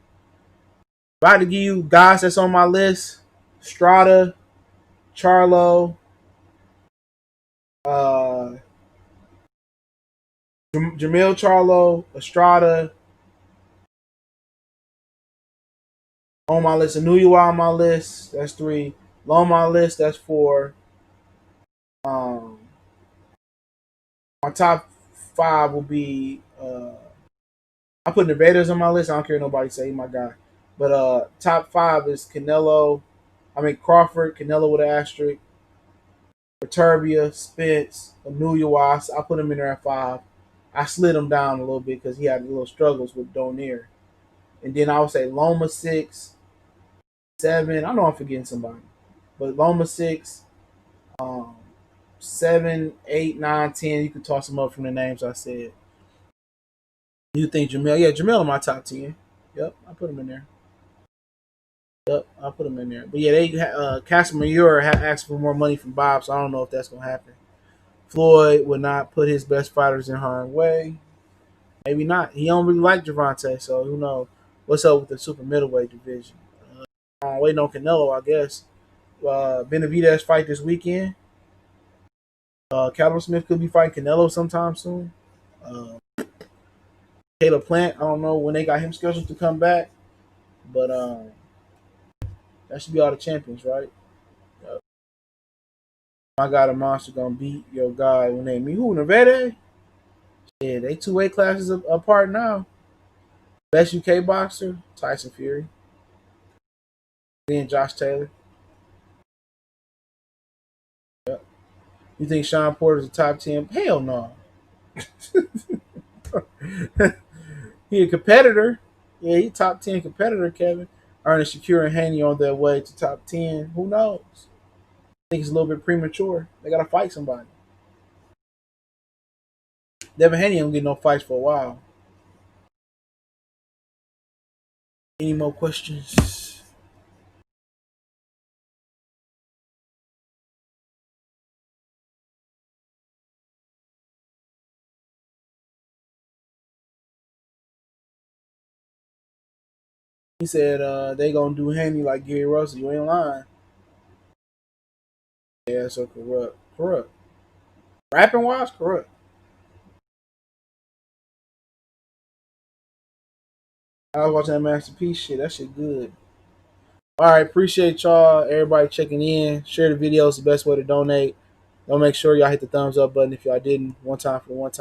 About to give you guys that's on my list: Strada, Charlo, uh, Jamil Charlo, Estrada on my list. Anuya on my list. That's 3. Loma on my list. That's 4. Um, my top 5 will be. I put Nevada's on my list. I don't care what nobody say. He's my guy. But top 5 is Canelo. I mean Crawford, Canelo with an asterisk, Viterbia, Spence, Anuya. I put him in there at 5. I slid him down a little bit because he had little struggles with Donaire. And then I would say Loma 6, 7. I know I'm forgetting somebody, but Loma 6, um, 7, 8, 9, 10. You can toss them up from the names I said. You think Jamel? Yeah, Jamel in my top 10. Yep, I put him in there. Yep, I'll put him in there. But yeah, Casimir asked for more money from Bob, so I don't know if that's gonna happen. Floyd would not put his best fighters in harm's way. Maybe not. He don't really like Gervonta, so who knows? What's up with the super middleweight division? I'm waiting on Canelo, I guess. Benavidez fight this weekend. Callum Smith could be fighting Canelo sometime soon. Uh, Caleb Plant, I don't know when they got him scheduled to come back, but that should be all the champions, right? I got a monster gonna beat your guy when they meet who Nevada. Yeah, they 2 weight classes apart now. Best UK boxer, Tyson Fury. Then Josh Taylor. Yep. You think Sean Porter's a top 10? Hell no. He a competitor. Yeah, he top 10 competitor, Kevin. Ernest Shakur and Haney on their way to top 10. Who knows? I think it's a little bit premature. They gotta fight somebody. Devin Haney don't get no fights for a while. Any more questions? He said they gonna do Haney like Gary Russell. You ain't lying. Yeah, so corrupt. Corrupt. Rapping wise, corrupt. I was watching that Masterpiece shit. That shit good. All right, appreciate y'all. Everybody checking in. Share the videos. The best way to donate. Don't make sure y'all hit the thumbs up button if y'all didn't. One time for the one time.